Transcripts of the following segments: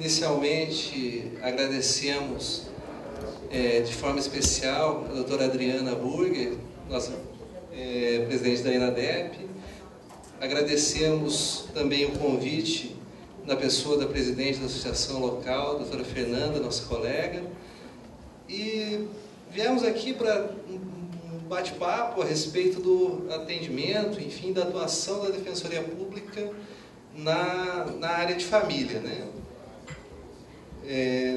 Inicialmente, agradecemos de forma especial a doutora Adriana Burger, nossa presidente da INADEP. Agradecemos também o convite na pessoa da presidente da associação local, a doutora Fernanda, nossa colega. E viemos aqui para um bate-papo a respeito do atendimento, enfim, da atuação da Defensoria Pública na área de família, né?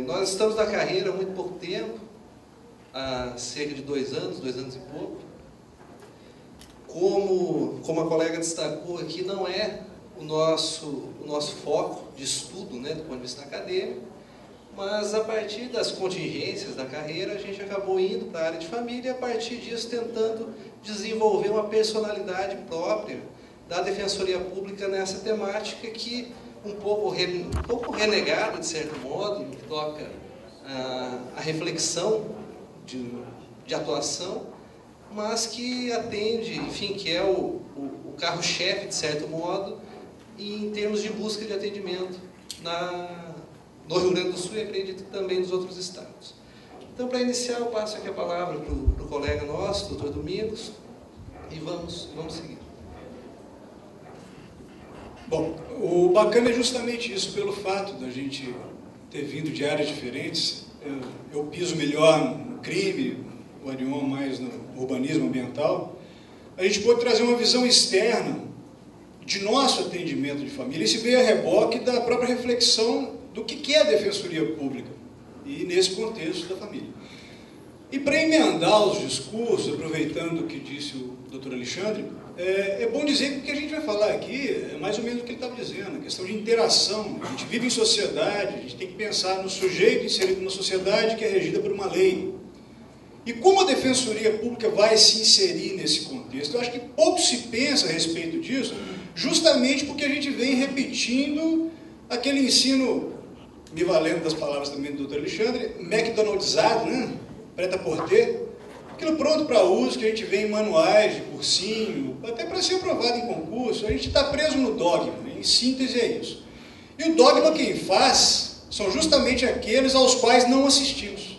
Nós estamos na carreira há muito pouco tempo, há cerca de 2 anos e pouco. Como a colega destacou aqui, não é o nosso foco de estudo, né, do ponto de vista acadêmico, mas a partir das contingências da carreira, a gente acabou indo para a área de família e a partir disso tentando desenvolver uma personalidade própria da Defensoria Pública nessa temática que um pouco renegada, de certo modo, que toca a reflexão de atuação, mas que atende, enfim, que é o carro-chefe, de certo modo, em termos de busca de atendimento no Rio Grande do Sul e acredito que também nos outros estados. Então, para iniciar, eu passo aqui a palavra para o colega nosso, doutor Domingos, e vamos seguir. Bom, o bacana é justamente isso, pelo fato da gente ter vindo de áreas diferentes. Eu piso melhor no crime, o Arion mais no urbanismo ambiental. A gente pode trazer uma visão externa de nosso atendimento de família. Isso veio a reboque da própria reflexão do que é a Defensoria Pública, e nesse contexto da família. E para emendar os discursos, aproveitando o que disse o doutor Alexandre, é bom dizer que o que a gente vai falar aqui é mais ou menos o que ele estava dizendo, a questão de interação. A gente vive em sociedade, a gente tem que pensar no sujeito inserido numa sociedade que é regida por uma lei. E como a Defensoria Pública vai se inserir nesse contexto? Eu acho que pouco se pensa a respeito disso, justamente porque a gente vem repetindo aquele ensino, me valendo das palavras também do doutor Alexandre, McDonaldizado, né? Prêt-à-porter, aquilo pronto para uso que a gente vê em manuais de cursinho, até para ser aprovado em concurso. A gente está preso no dogma, em síntese é isso. E o dogma quem faz são justamente aqueles aos quais não assistimos.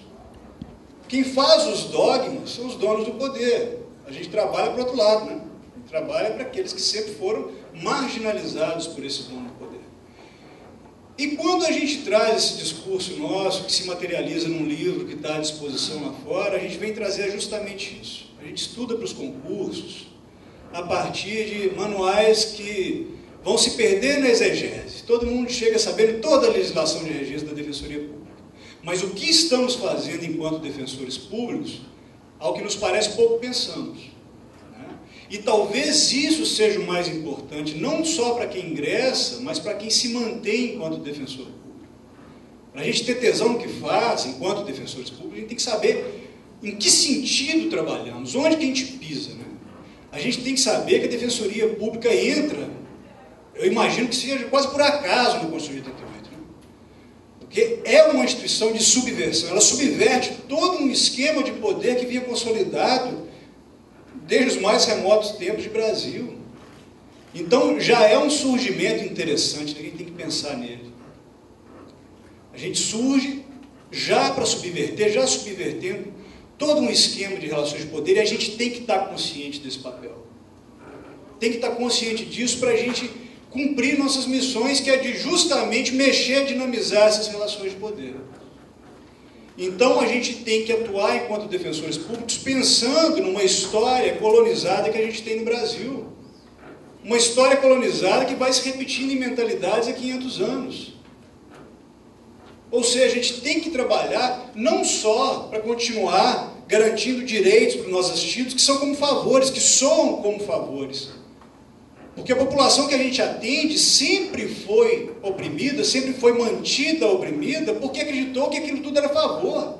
Quem faz os dogmas são os donos do poder. A gente trabalha para o outro lado, né? A gente trabalha para aqueles que sempre foram marginalizados por esse dono do poder. E quando a gente traz esse discurso nosso, que se materializa num livro que está à disposição lá fora, a gente vem trazer justamente isso. A gente estuda para os concursos a partir de manuais que vão se perder na exegese. Todo mundo chega sabendo toda a legislação de registro da Defensoria Pública. Mas o que estamos fazendo enquanto defensores públicos, ao que nos parece pouco pensamos. E talvez isso seja o mais importante, não só para quem ingressa, mas para quem se mantém enquanto defensor público. Para a gente ter tesão no que faz, enquanto defensores públicos, a gente tem que saber em que sentido trabalhamos, onde que a gente pisa, né? A gente tem que saber que a Defensoria Pública entra, eu imagino que seja quase por acaso no Constituição de 88, né? Porque é uma instituição de subversão, ela subverte todo um esquema de poder que vinha consolidado desde os mais remotos tempos de Brasil. Então, já é um surgimento interessante, a gente tem que pensar nele. A gente surge já para subverter, já subvertendo todo um esquema de relações de poder, e a gente tem que estar consciente desse papel. Tem que estar consciente disso para a gente cumprir nossas missões, que é de justamente mexer, dinamizar essas relações de poder. Então, a gente tem que atuar enquanto defensores públicos pensando numa história colonizada que a gente tem no Brasil. Uma história colonizada que vai se repetindo em mentalidades há 500 anos. Ou seja, a gente tem que trabalhar não só para continuar garantindo direitos para os nossos assistidos, que são como favores, que soam como favores. Porque a população que a gente atende sempre foi oprimida, sempre foi mantida oprimida, porque acreditou que aquilo tudo era favor.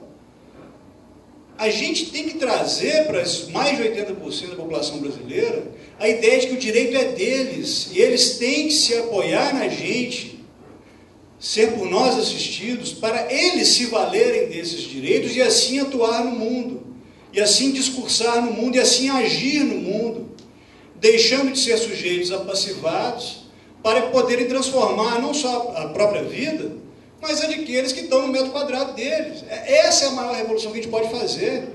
A gente tem que trazer para mais de 80% da população brasileira a ideia de que o direito é deles, e eles têm que se apoiar na gente, ser por nós assistidos, para eles se valerem desses direitos e assim atuar no mundo, e assim discursar no mundo, e assim agir no mundo, deixando de ser sujeitos apassivados, para poderem transformar não só a própria vida, mas a daqueles que estão no metro quadrado deles. Essa é a maior revolução que a gente pode fazer.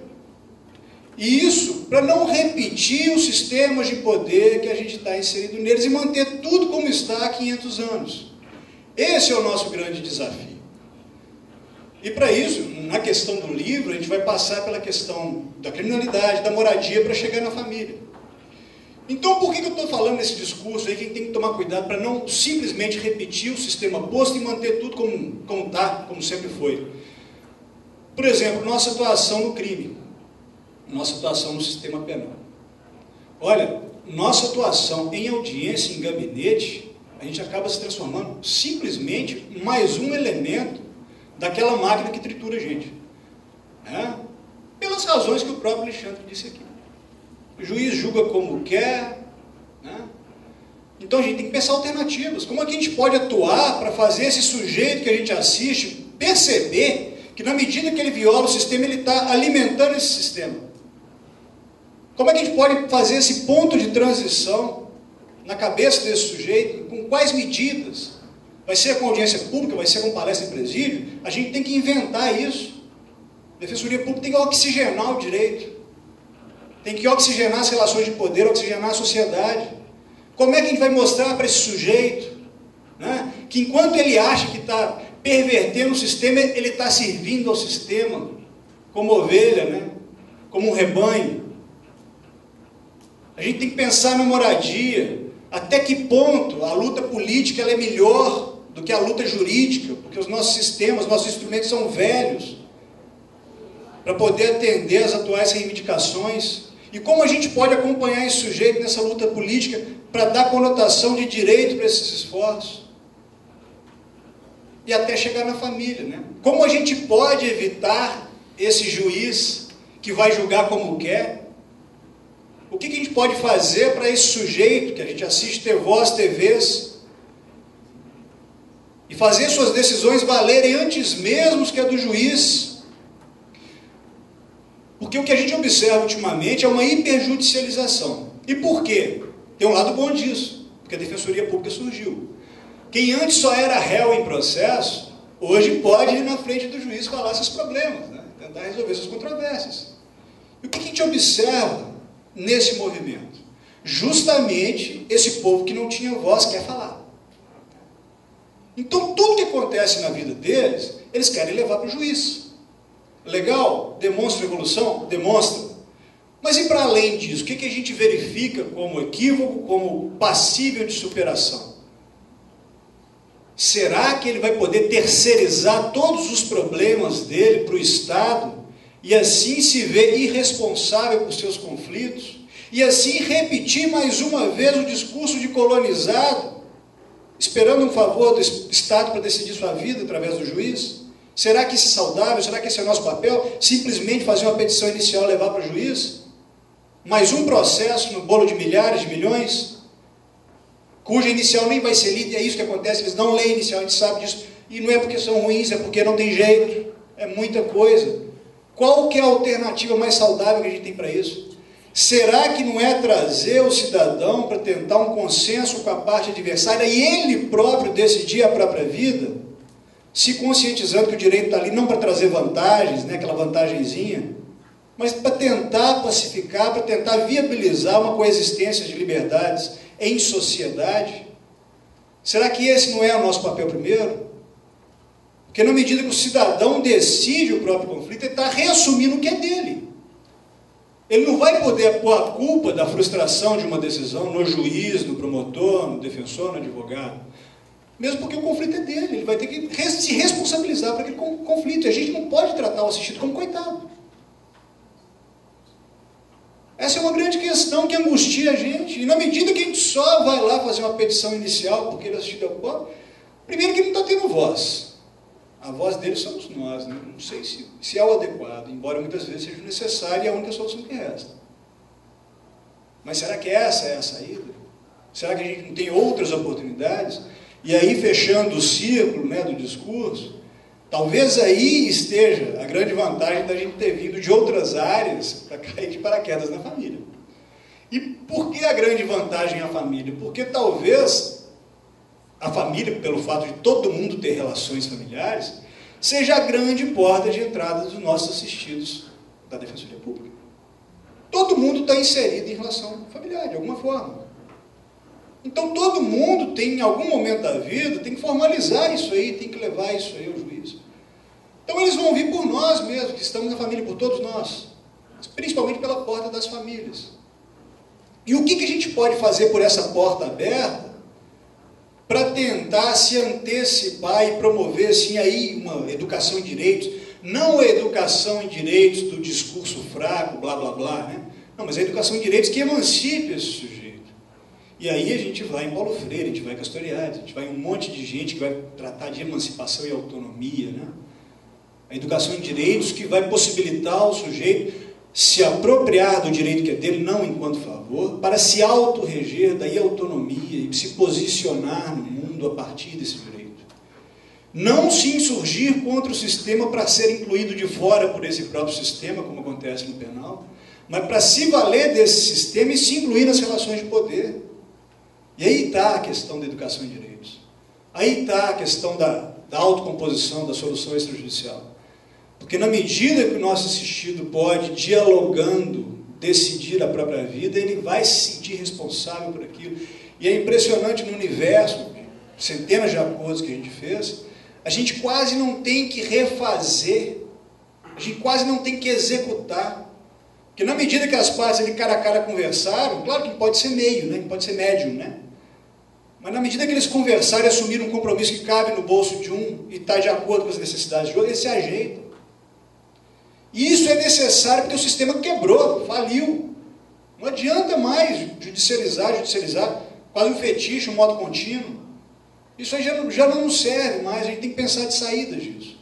E isso para não repetir os sistemas de poder que a gente está inserido neles e manter tudo como está há 500 anos. Esse é o nosso grande desafio. E para isso, na questão do livro, a gente vai passar pela questão da criminalidade, da moradia, para chegar na família. Então, por que eu estou falando nesse discurso aí que a gente tem que tomar cuidado para não simplesmente repetir o sistema posto e manter tudo como está, como sempre foi? Por exemplo, nossa atuação no crime, nossa atuação no sistema penal. Olha, nossa atuação em audiência, em gabinete, a gente acaba se transformando simplesmente em mais um elemento daquela máquina que tritura a gente. Pelas razões que o próprio Alexandre disse aqui. O juiz julga como quer. Então a gente tem que pensar alternativas. Como é que a gente pode atuar para fazer esse sujeito que a gente assiste perceber que na medida que ele viola o sistema, ele está alimentando esse sistema? Como é que a gente pode fazer esse ponto de transição na cabeça desse sujeito? Com quais medidas? Vai ser com audiência pública? Vai ser com palestra em presídio? A gente tem que inventar isso. A Defensoria Pública tem que oxigenar o direito. Tem que oxigenar as relações de poder, oxigenar a sociedade. Como é que a gente vai mostrar para esse sujeito, que enquanto ele acha que está pervertendo o sistema, ele está servindo ao sistema como ovelha, como um rebanho? A gente tem que pensar na moradia. Até que ponto a luta política ela é melhor do que a luta jurídica, porque os nossos sistemas, nossos instrumentos são velhos para poder atender às atuais reivindicações. E como a gente pode acompanhar esse sujeito nessa luta política para dar conotação de direito para esses esforços? E até chegar na família, Como a gente pode evitar esse juiz que vai julgar como quer? O que a gente pode fazer para esse sujeito que a gente assiste ter voz, ter vez, e fazer suas decisões valerem antes mesmo que a do juiz? Porque o que a gente observa ultimamente é uma hiperjudicialização. E por quê? Tem um lado bom disso, porque a Defensoria Pública surgiu. Quem antes só era réu em processo, hoje pode ir na frente do juiz falar seus problemas, tentar resolver suas controvérsias. E o que a gente observa nesse movimento? Justamente esse povo que não tinha voz quer falar. Então tudo que acontece na vida deles, eles querem levar para o juiz. Legal? Demonstra evolução? Demonstra. Mas e para além disso, o que a gente verifica como equívoco, como passível de superação? Será que ele vai poder terceirizar todos os problemas dele para o Estado e assim se ver irresponsável por seus conflitos? E assim repetir mais uma vez o discurso de colonizado, esperando um favor do Estado para decidir sua vida através do juiz? Será que isso é saudável? Será que esse é o nosso papel? Simplesmente fazer uma petição inicial e levar para o juiz? Mais um processo no bolo de milhares de milhões, cuja inicial nem vai ser lida, e é isso que acontece, eles não leem inicial, a gente sabe disso, e não é porque são ruins, é porque não tem jeito, é muita coisa. Qual que é a alternativa mais saudável que a gente tem para isso? Será que não é trazer o cidadão para tentar um consenso com a parte adversária e ele próprio decidir a própria vida, se conscientizando que o direito está ali não para trazer vantagens, aquela vantagenzinha, mas para tentar pacificar, para tentar viabilizar uma coexistência de liberdades em sociedade? Será que esse não é o nosso papel primeiro? Porque na medida que o cidadão decide o próprio conflito, ele está reassumindo o que é dele. Ele não vai poder pôr a culpa da frustração de uma decisão no juiz, no promotor, no defensor, no advogado. Mesmo porque o conflito é dele, ele vai ter que se responsabilizar por aquele conflito. E a gente não pode tratar o assistido como coitado. Essa é uma grande questão que angustia a gente. E na medida que a gente só vai lá fazer uma petição inicial porque ele assistido ao pobre, primeiro que ele não está tendo voz. A voz dele somos nós, Não sei se é o adequado, embora muitas vezes seja necessário e é a única solução que resta. Mas será que essa é a saída? Será que a gente não tem outras oportunidades? E aí, fechando o círculo do discurso, talvez aí esteja a grande vantagem da gente ter vindo de outras áreas para cair de paraquedas na família. E por que a grande vantagem é a família? Porque talvez a família, pelo fato de todo mundo ter relações familiares, seja a grande porta de entrada dos nossos assistidos da Defensoria Pública. Todo mundo está inserido em relação familiar, de alguma forma. Então, todo mundo tem, em algum momento da vida, tem que formalizar isso aí, tem que levar isso aí ao juiz. Então, eles vão vir por nós mesmos, que estamos na família, por todos nós. Principalmente pela porta das famílias. E o que a gente pode fazer por essa porta aberta para tentar se antecipar e promover, assim, aí uma educação em direitos, não a educação em direitos do discurso fraco, blá, blá, blá, né? Não, mas a educação em direitos que emancipe esse sujeito. E aí a gente vai em Paulo Freire, a gente vai em Castoriadis, a gente vai em um monte de gente que vai tratar de emancipação e autonomia, né? A educação em direitos que vai possibilitar o sujeito se apropriar do direito que é dele, não enquanto favor, para se autorreger, daí autonomia, e se posicionar no mundo a partir desse direito. Não se insurgir contra o sistema para ser incluído de fora por esse próprio sistema, como acontece no penal, mas para se valer desse sistema e se incluir nas relações de poder. E aí está a questão da educação em direitos. Aí está a questão da autocomposição, da solução extrajudicial. Porque na medida que o nosso assistido pode, dialogando, decidir a própria vida, ele vai se sentir responsável por aquilo. E é impressionante no universo, centenas de acordos que a gente fez, a gente quase não tem que refazer, a gente quase não tem que executar. Porque na medida que as partes ali cara a cara conversaram, claro que pode ser meio, né? Pode ser médium, né? Mas na medida que eles conversaram e assumiram um compromisso que cabe no bolso de um e está de acordo com as necessidades de outro, eles se ajeitam. E isso é necessário porque o sistema quebrou, faliu. Não adianta mais judicializar, quase um fetiche, um modo contínuo. Isso aí já não nos serve mais, a gente tem que pensar de saídas disso.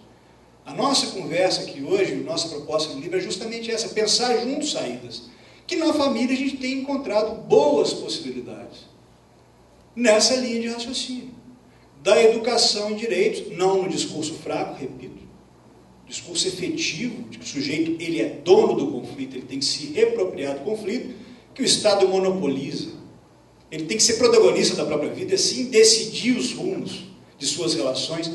A nossa conversa aqui hoje, a nossa proposta no livro é justamente essa, pensar juntos saídas. Que na família a gente tem encontrado boas possibilidades. Nessa linha de raciocínio. Da educação em direitos, não no discurso fraco, repito, discurso efetivo, de que o sujeito ele é dono do conflito, ele tem que se reapropriar do conflito, que o Estado monopoliza. Ele tem que ser protagonista da própria vida e assim decidir os rumos de suas relações,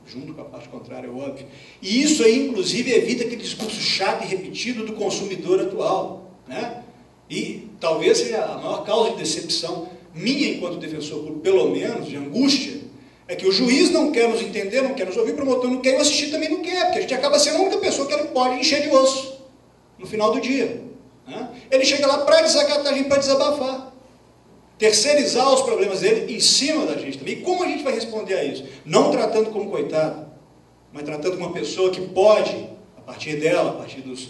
junto com a parte contrária, é óbvio. E isso aí, inclusive, evita aquele discurso chato e repetido do consumidor atual, né? E talvez seja a maior causa de decepção minha, enquanto defensor público, pelo menos, de angústia, é que o juiz não quer nos entender, não quer nos ouvir, o promotor não quer, e o assistido também não quer, porque a gente acaba sendo a única pessoa que ele pode encher de osso no final do dia, né? Ele chega lá para desacatar a gente, para desabafar, terceirizar os problemas dele em cima da gente também. E como a gente vai responder a isso? Não tratando como coitado, mas tratando como uma pessoa que pode, a partir dela, a partir dos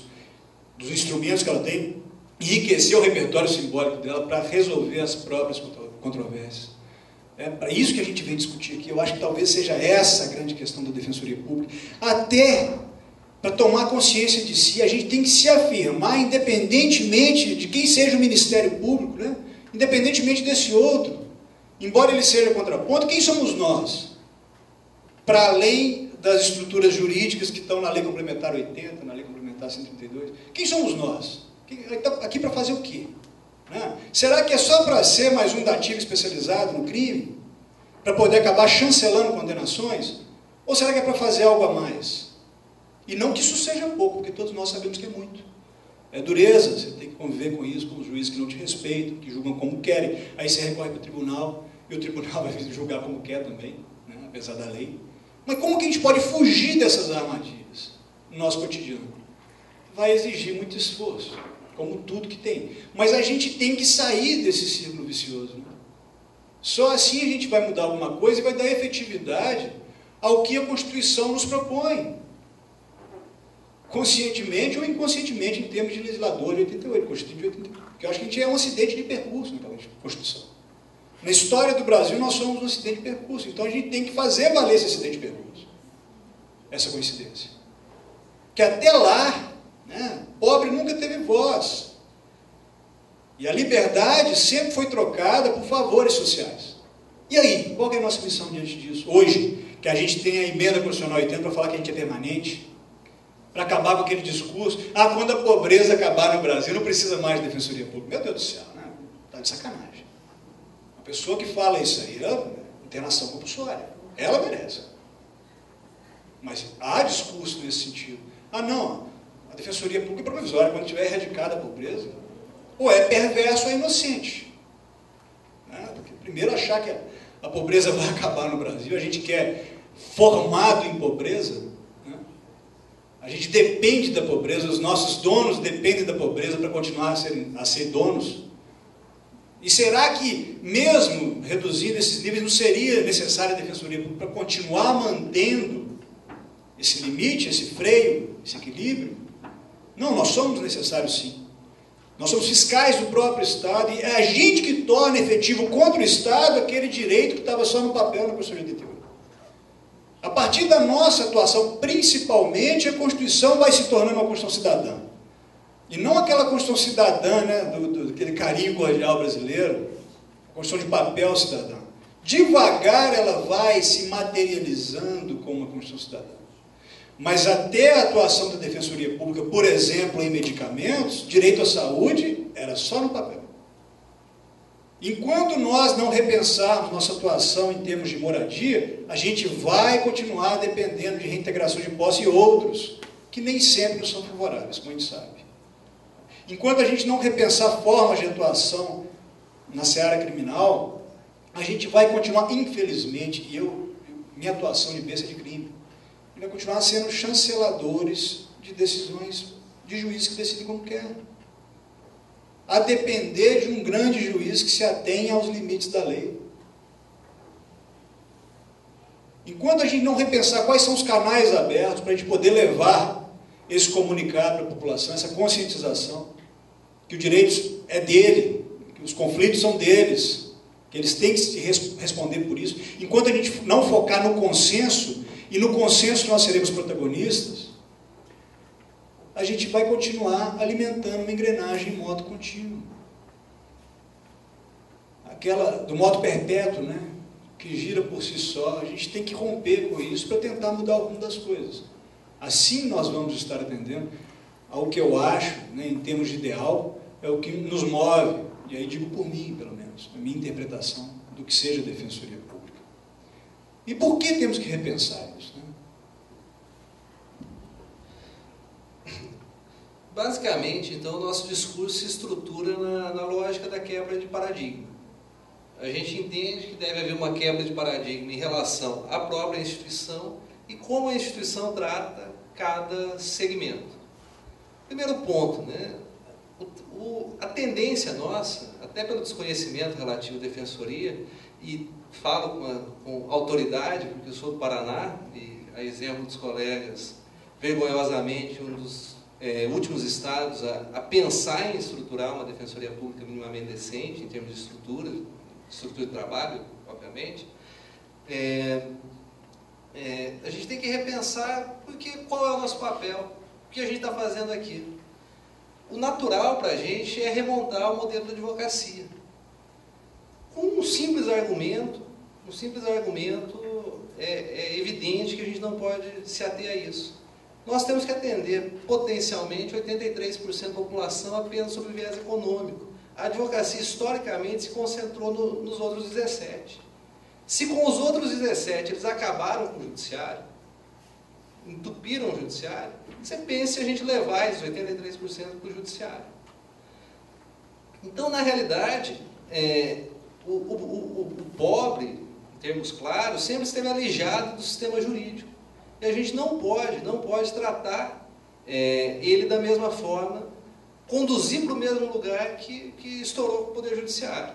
instrumentos que ela tem, enriquecer o repertório simbólico dela para resolver as próprias controvérsias. É para isso que a gente vem discutir aqui. Eu acho que talvez seja essa a grande questão da Defensoria Pública. Até para tomar consciência de si, a gente tem que se afirmar, independentemente de quem seja o Ministério Público, né? Independentemente desse outro, embora ele seja contraponto, quem somos nós? Para além das estruturas jurídicas que estão na Lei Complementar 80, na Lei Complementar 132, quem somos nós? Aqui para fazer o quê? Né? Será que é só para ser mais um dativo especializado no crime? Para poder acabar chancelando condenações? Ou será que é para fazer algo a mais? E não que isso seja pouco, porque todos nós sabemos que é muito. É dureza, você tem que conviver com isso, com os juízes que não te respeitam, que julgam como querem. Aí você recorre para o tribunal, e o tribunal vai julgar como quer também, né? Apesar da lei. Mas como que a gente pode fugir dessas armadilhas no nosso cotidiano? Vai exigir muito esforço, como tudo que tem. Mas a gente tem que sair desse círculo vicioso, né? Só assim a gente vai mudar alguma coisa e vai dar efetividade ao que a Constituição nos propõe. Conscientemente ou inconscientemente, em termos de legislador de 88, Constituinte de 88. Porque eu acho que a gente é um acidente de percurso naquela Constituição. Na história do Brasil, nós somos um acidente de percurso. Então a gente tem que fazer valer esse acidente de percurso. Essa coincidência. Que até lá, né, pobre nunca teve voz. E a liberdade sempre foi trocada por favores sociais. E aí, qual que é a nossa missão diante disso? Hoje, que a gente tem a emenda constitucional 80 para falar que a gente é permanente, para acabar com aquele discurso, quando a pobreza acabar no Brasil, não precisa mais de Defensoria Pública. Meu Deus do céu, né? Está de sacanagem. A pessoa que fala isso aí, não internação compulsória. Ela merece. Mas há discurso nesse sentido. Ah, não, a Defensoria Pública é provisória, quando tiver erradicada a pobreza, ou é perverso ou é inocente. Porque primeiro achar que a pobreza vai acabar no Brasil, a gente que é formado em pobreza, a gente depende da pobreza, os nossos donos dependem da pobreza para continuar a ser donos. E será que, mesmo reduzindo esses níveis, não seria necessária a Defensoria Pública para continuar mantendo esse limite, esse freio, esse equilíbrio? Não, nós somos necessários sim. Nós somos fiscais do próprio Estado e é a gente que torna efetivo contra o Estado aquele direito que estava só no papel na Constituição de 88. A partir da nossa atuação, principalmente, a Constituição vai se tornando uma Constituição cidadã. E não aquela Constituição cidadã, né, daquele carinho cordial brasileiro, a Constituição de papel cidadã. Devagar ela vai se materializando como uma Constituição cidadã. Mas até a atuação da Defensoria Pública, por exemplo, em medicamentos, direito à saúde era só no papel. Enquanto nós não repensarmos nossa atuação em termos de moradia, a gente vai continuar dependendo de reintegração de posse e outros, que nem sempre nos são favoráveis, como a gente sabe. Enquanto a gente não repensar formas de atuação na seara criminal, a gente vai continuar, infelizmente, minha atuação de besta de crime, vai continuar sendo chanceladores de decisões de juízes que decidem como querem. A depender de um grande juiz que se atenha aos limites da lei. Enquanto a gente não repensar quais são os canais abertos para a gente poder levar esse comunicado para a população, essa conscientização, que o direito é dele, que os conflitos são deles, que eles têm que se responder por isso, enquanto a gente não focar no consenso, e no consenso nós seremos protagonistas, a gente vai continuar alimentando uma engrenagem em modo contínuo. Aquela do modo perpétuo, né, que gira por si só. A gente tem que romper com isso para tentar mudar o rumo das coisas. Assim nós vamos estar atendendo ao que eu acho, né, em termos de ideal, é o que nos move, e aí digo por mim, pelo menos, a minha interpretação do que seja a Defensoria Pública. E por que temos que repensar isso? Né? Basicamente, então, o nosso discurso se estrutura na lógica da quebra de paradigma. A gente entende que deve haver uma quebra de paradigma em relação à própria instituição e como a instituição trata cada segmento. Primeiro ponto, né? A tendência nossa, até pelo desconhecimento relativo à defensoria, e falo com autoridade, porque eu sou do Paraná, e a exemplo dos colegas, vergonhosamente, um dos últimos estados a pensar em estruturar uma defensoria pública minimamente decente, em termos de estrutura de trabalho, obviamente, a gente tem que repensar qual é o nosso papel, o que a gente está fazendo aqui. O natural para a gente é remontar o modelo da advocacia. Com um simples argumento, é evidente que a gente não pode se ater a isso. Nós temos que atender potencialmente 83% da população apenas sob o viés econômico. A advocacia historicamente se concentrou nos outros 17. Se com os outros 17 eles acabaram com o judiciário, entupiram o judiciário, você pensa se a gente levar esses 83% para o judiciário. Então, na realidade, o pobre, em termos claros, sempre esteve alijado do sistema jurídico. E a gente não pode tratar ele da mesma forma, conduzir para o mesmo lugar que estourou com o Poder Judiciário.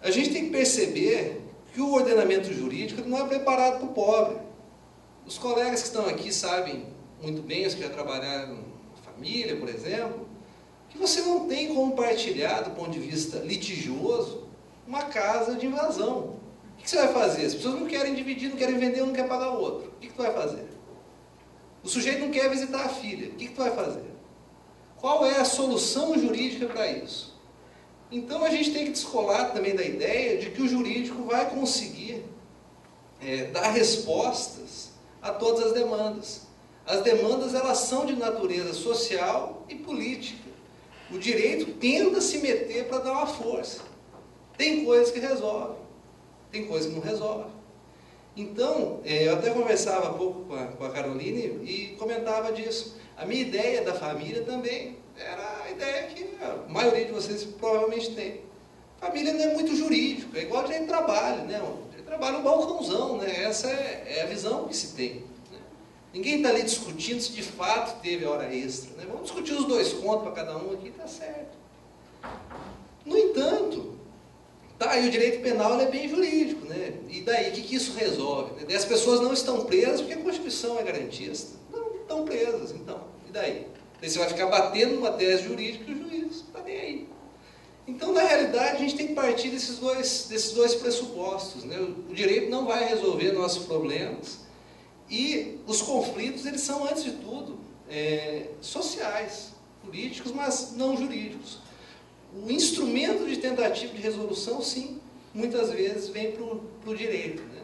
A gente tem que perceber que o ordenamento jurídico não é preparado para o pobre. Os colegas que estão aqui sabem muito bem, os que já trabalharam na família, por exemplo, que você não tem como partilhar, do ponto de vista litigioso, uma casa de invasão. O que você vai fazer? As pessoas não querem dividir, não querem vender, não querem pagar o outro. O que tu vai fazer? O sujeito não quer visitar a filha. O que tu vai fazer? Qual é a solução jurídica para isso? Então a gente tem que descolar também da ideia de que o jurídico vai conseguir dar respostas a todas as demandas. As demandas, elas são de natureza social e política. O direito tenta se meter para dar uma força. Tem coisas que resolvem. tem coisa que não resolve. Então, eu até conversava há pouco com a Caroline e comentava disso. A minha ideia da família também era a ideia que a maioria de vocês provavelmente tem. Família não é muito jurídico, é igual direito de trabalho, né? Direito de trabalho é um balcãozão, né? Essa é a visão que se tem. Né? Ninguém está ali discutindo se de fato teve hora extra. Né? Vamos discutir os 2 contos para cada um aqui, está certo. No entanto, e o direito penal ele é bem jurídico, né? E daí, o que isso resolve? Né? As pessoas não estão presas porque a Constituição é garantista. Não estão presas, então. E daí? Daí você vai ficar batendo numa tese jurídica e o juiz está nem aí. Então, na realidade, a gente tem que partir desses dois pressupostos. Né? O direito não vai resolver nossos problemas e os conflitos, eles são, antes de tudo, sociais, políticos, mas não jurídicos. O instrumento de tentativa de resolução, sim, muitas vezes vem para o direito. Né?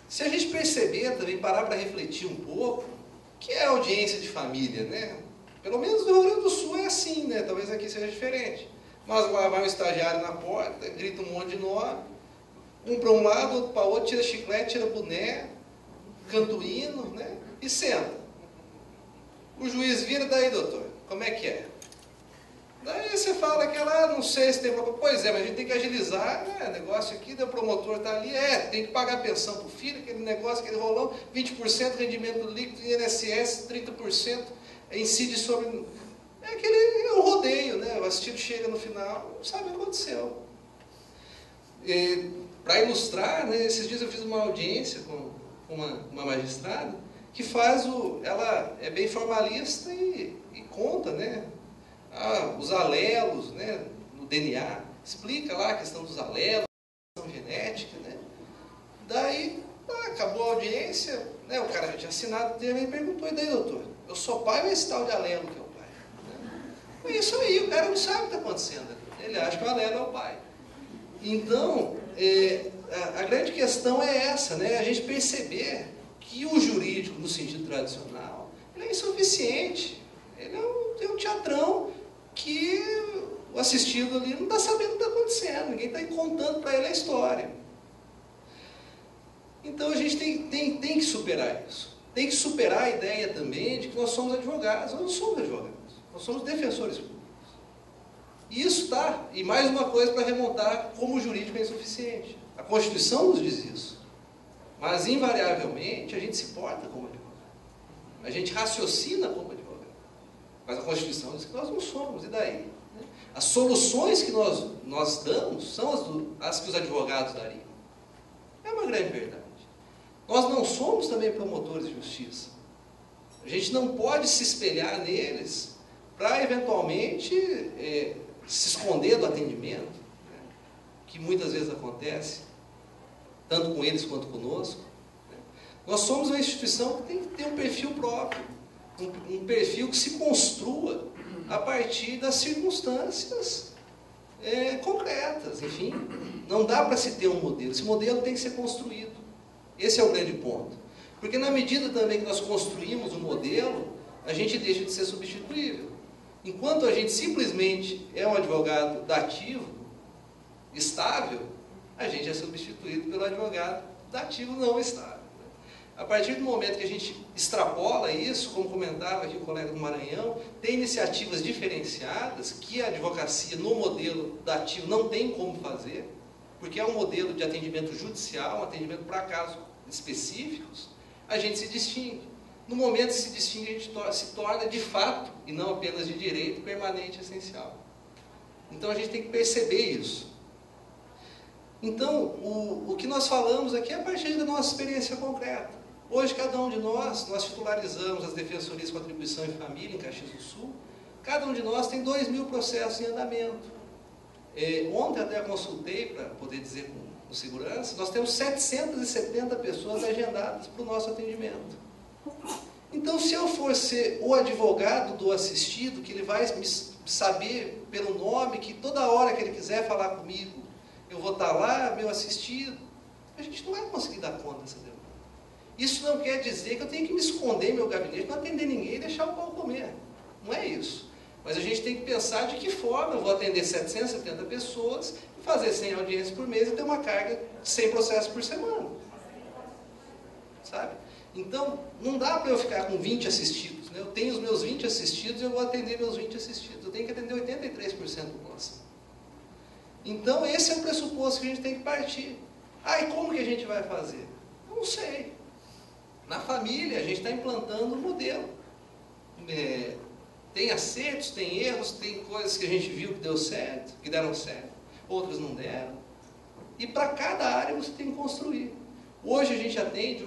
Se a gente perceber também, parar para refletir um pouco, o que é audiência de família, né? Pelo menos no Rio Grande do Sul é assim, né? Talvez aqui seja diferente. Mas lá vai um estagiário na porta, grita um monte de nome, um para um lado, outro para o outro, tira chiclete, tira boné, canta o hino, né? E senta. O juiz vira, daí, doutor, como é que é? Daí você fala que não sei se tem problema. Pois é, mas a gente tem que agilizar, né? Negócio aqui, o promotor está ali, tem que pagar pensão para o filho, aquele negócio, aquele rolão, 20% rendimento líquido, INSS, 30% incide sobre... É um rodeio, né? O assistido chega no final, não sabe o que aconteceu. Para ilustrar, né, esses dias eu fiz uma audiência com uma magistrada que ela é bem formalista e conta, né? Os alelos, né, no DNA, explica lá a questão dos alelos, a questão genética, né? Daí, acabou a audiência, né, o cara já tinha assinado o termo e perguntou, e daí, doutor, eu sou pai ou esse tal de alelo que é o pai? Né? É isso aí, o cara não sabe o que está acontecendo. Ele acha que o alelo é o pai. Então, a grande questão é essa, né? A gente perceber que o jurídico, no sentido tradicional, ele é insuficiente. Ele é um teatrão que o assistido ali não está sabendo o que está acontecendo, ninguém está contando para ele a história. Então a gente tem que superar isso. Tem que superar a ideia também de que nós somos advogados. Nós não somos advogados, nós somos defensores públicos. E isso está, e mais uma coisa para remontar como o jurídico é insuficiente. A Constituição nos diz isso. Mas invariavelmente a gente se porta como advogado. A gente raciocina como advogado. Mas a Constituição diz que nós não somos, e daí? As soluções que nós damos são as que os advogados dariam. É uma grande verdade. Nós não somos também promotores de justiça. A gente não pode se espelhar neles para, eventualmente, se esconder do atendimento, né, que muitas vezes acontece, tanto com eles quanto conosco. Né. Nós somos uma instituição que tem que ter um perfil próprio, um perfil que se construa a partir das circunstâncias concretas. Enfim, não dá para se ter um modelo. Esse modelo tem que ser construído. Esse é o grande ponto. Porque na medida também que nós construímos um modelo, a gente deixa de ser substituível. Enquanto a gente simplesmente é um advogado dativo, estável, a gente é substituído pelo advogado dativo não estável. A partir do momento que a gente extrapola isso, como comentava aqui o colega do Maranhão, tem iniciativas diferenciadas que a advocacia no modelo dativo não tem como fazer, porque é um modelo de atendimento judicial, um atendimento para casos específicos, a gente se distingue. No momento que se distingue, a gente se torna de fato, e não apenas de direito, permanente e essencial. Então a gente tem que perceber isso. Então, o que nós falamos aqui é a partir da nossa experiência concreta. Hoje, cada um de nós titularizamos as defensorias com atribuição em família, em Caxias do Sul. Cada um de nós tem 2.000 processos em andamento. Ontem até consultei, para poder dizer com segurança, nós temos 770 pessoas agendadas para o nosso atendimento. Então, se eu for ser o advogado do assistido, que ele vai saber pelo nome, que toda hora que ele quiser falar comigo, eu vou estar lá, meu assistido, a gente não vai conseguir dar conta dessa demanda. Isso não quer dizer que eu tenho que me esconder em meu gabinete, não atender ninguém e deixar o pau comer. Não é isso. Mas a gente tem que pensar de que forma eu vou atender 770 pessoas, fazer 100 audiências por mês e ter uma carga de 100 processos por semana. Sabe? Então, não dá para eu ficar com 20 assistidos. Né? Eu tenho os meus 20 assistidos e eu vou atender meus 20 assistidos. Eu tenho que atender 83% da população. Então, esse é o pressuposto que a gente tem que partir. Ah, e como que a gente vai fazer? Eu não sei. Na família, a gente está implantando um modelo. Tem acertos, tem erros, tem coisas que a gente viu que deu certo, que deram certo, outras não deram. E para cada área você tem que construir. Hoje a gente atende,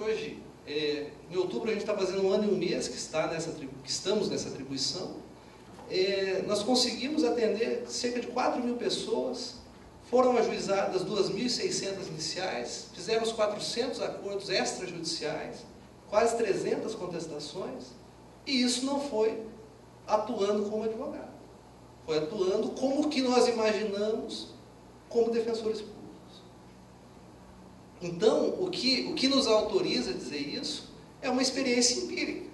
em outubro a gente está fazendo 1 ano e 1 mês que estamos nessa atribuição. Nós conseguimos atender cerca de 4.000 pessoas, foram ajuizadas 2.600 iniciais, fizemos 400 acordos extrajudiciais, quase 300 contestações, e isso não foi atuando como advogado. Foi atuando como o que nós imaginamos como defensores públicos. Então, o que nos autoriza a dizer isso é uma experiência empírica.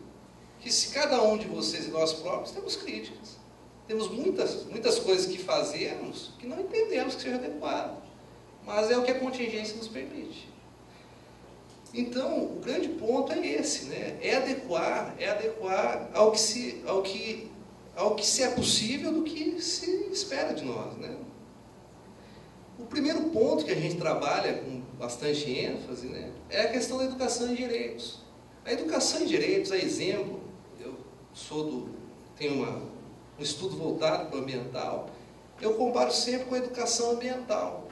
Que se cada um de vocês e nós próprios temos críticas. Temos muitas coisas que fazemos que não entendemos que seja adequado. Mas é o que a contingência nos permite. Então, o grande ponto é esse, né? É adequar ao que se é possível do que se espera de nós, né? O primeiro ponto que a gente trabalha com bastante ênfase, né, é a questão da educação em direitos. A educação em direitos, a exemplo, eu tenho um estudo voltado para o ambiental, eu comparo sempre com a educação ambiental.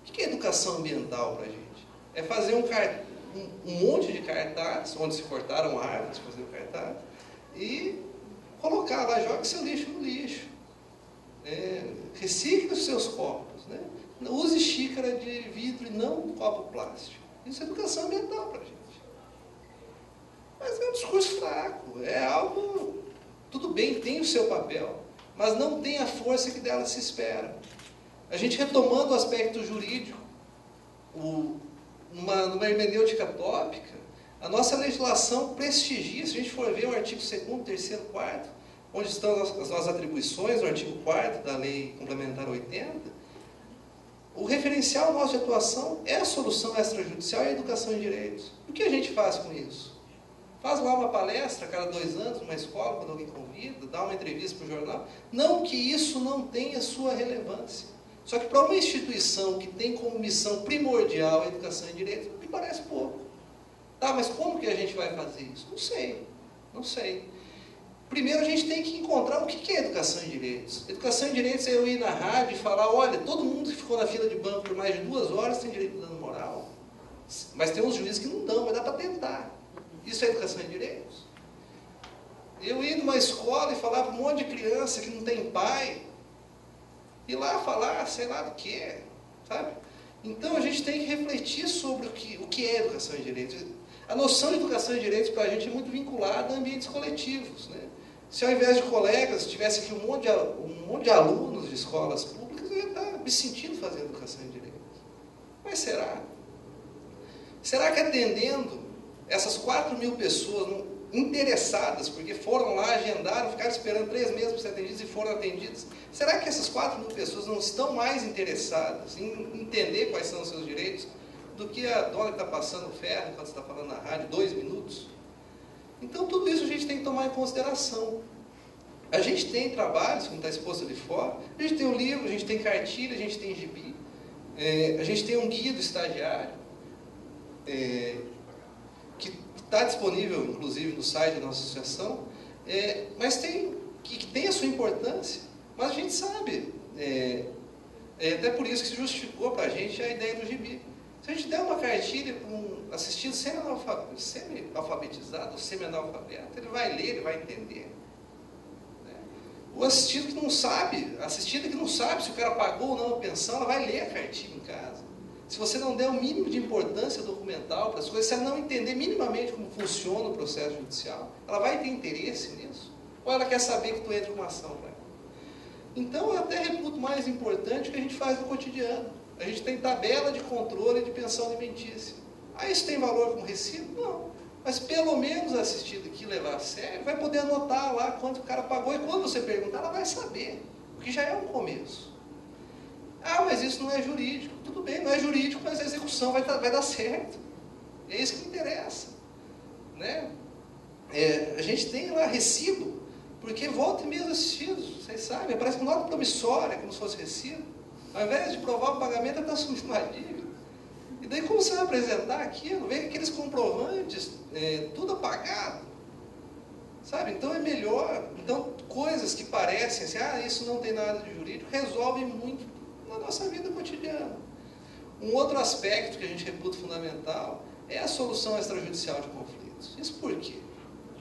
O que é educação ambiental para a gente? É fazer um monte de cartazes, onde se cortaram árvores, fazer o cartaz, e colocar lá, jogue seu lixo no lixo. Recicle os seus copos. Né? Use xícara de vidro e não copo plástico. Isso é educação ambiental para a gente. Mas é um discurso fraco. É algo, tudo bem, tem o seu papel, mas não tem a força que dela se espera. A gente retomando o aspecto jurídico, numa hermenêutica tópica, a nossa legislação prestigia, se a gente for ver o artigo 2º, 3º, 4º, onde estão as nossas atribuições, no artigo 4º da Lei Complementar 80, o referencial nosso de atuação é a solução extrajudicial e a educação em direitos. O que a gente faz com isso? Faz lá uma palestra a cada 2 anos, numa escola, quando alguém convida, dá uma entrevista para o jornal. Não que isso não tenha sua relevância. Só que para uma instituição que tem como missão primordial a educação em direitos, me parece pouco. Tá, mas como que a gente vai fazer isso? Não sei. Primeiro a gente tem que encontrar o que é educação em direitos. Educação em direitos é eu ir na rádio e falar, olha, todo mundo que ficou na fila de banco por mais de 2 horas tem direito de dano moral. Mas tem uns juízes que não dão, mas dá para tentar. Isso é educação em direitos? Eu ir numa escola e falar para um monte de criança que não tem pai, ir lá falar, sei lá do que, sabe? Então a gente tem que refletir sobre o que é educação em direitos. A noção de educação em direitos para a gente é muito vinculada a ambientes coletivos, né? Se ao invés de colegas tivesse aqui um monte de alunos de escolas públicas, eu ia estar me sentindo fazendo educação em direitos. Mas será? Será que atendendo essas 4.000 pessoas interessadas, porque foram lá, agendaram, ficaram esperando 3 meses para ser atendidas e foram atendidas, será que essas 4.000 pessoas não estão mais interessadas em entender quais são os seus direitos do que a dona que está passando ferro enquanto está falando na rádio, 2 minutos? Então tudo isso a gente tem que tomar em consideração. A gente tem trabalhos, como está exposto ali fora, a gente tem um livro, a gente tem cartilha, a gente tem gibi, a gente tem um guia do estagiário, que está disponível, inclusive, no site da nossa associação, mas que tem a sua importância, mas a gente sabe, até por isso que se justificou para a gente a ideia do gibi. Se a gente der uma cartilha para um assistido semi-alfabetizado ou semi-analfabeto, ele vai ler, ele vai entender. O assistido que não sabe, a assistida que não sabe se o cara pagou ou não a pensão, ela vai ler a cartilha em casa. Se você não der o mínimo de importância documental para as coisas, se ela não entender minimamente como funciona o processo judicial, ela vai ter interesse nisso? Ou ela quer saber que tu entra com uma ação para ela? Então, eu até reputo mais importante o que a gente faz no cotidiano. A gente tem tabela de controle de pensão alimentícia. Ah, isso tem valor como recibo? Não. Mas pelo menos assistido aqui, levar a sério, vai poder anotar lá quanto o cara pagou, e quando você perguntar, ela vai saber, o que já é um começo. Ah, mas isso não é jurídico. Tudo bem, não é jurídico, mas a execução vai dar certo. É isso que me interessa. Né? A gente tem lá recibo, porque volta e meia assistidos, vocês sabem, parece uma nota promissória, como se fosse recibo. Ao invés de provar o pagamento, está assumindo uma dívida. E daí como você vai apresentar aquilo? Vem aqueles comprovantes, tudo apagado. Sabe? Então é melhor. Então, coisas que parecem assim, isso não tem nada de jurídico, resolvem muito na nossa vida cotidiana. Um outro aspecto que a gente reputa fundamental é a solução extrajudicial de conflitos. Isso por quê?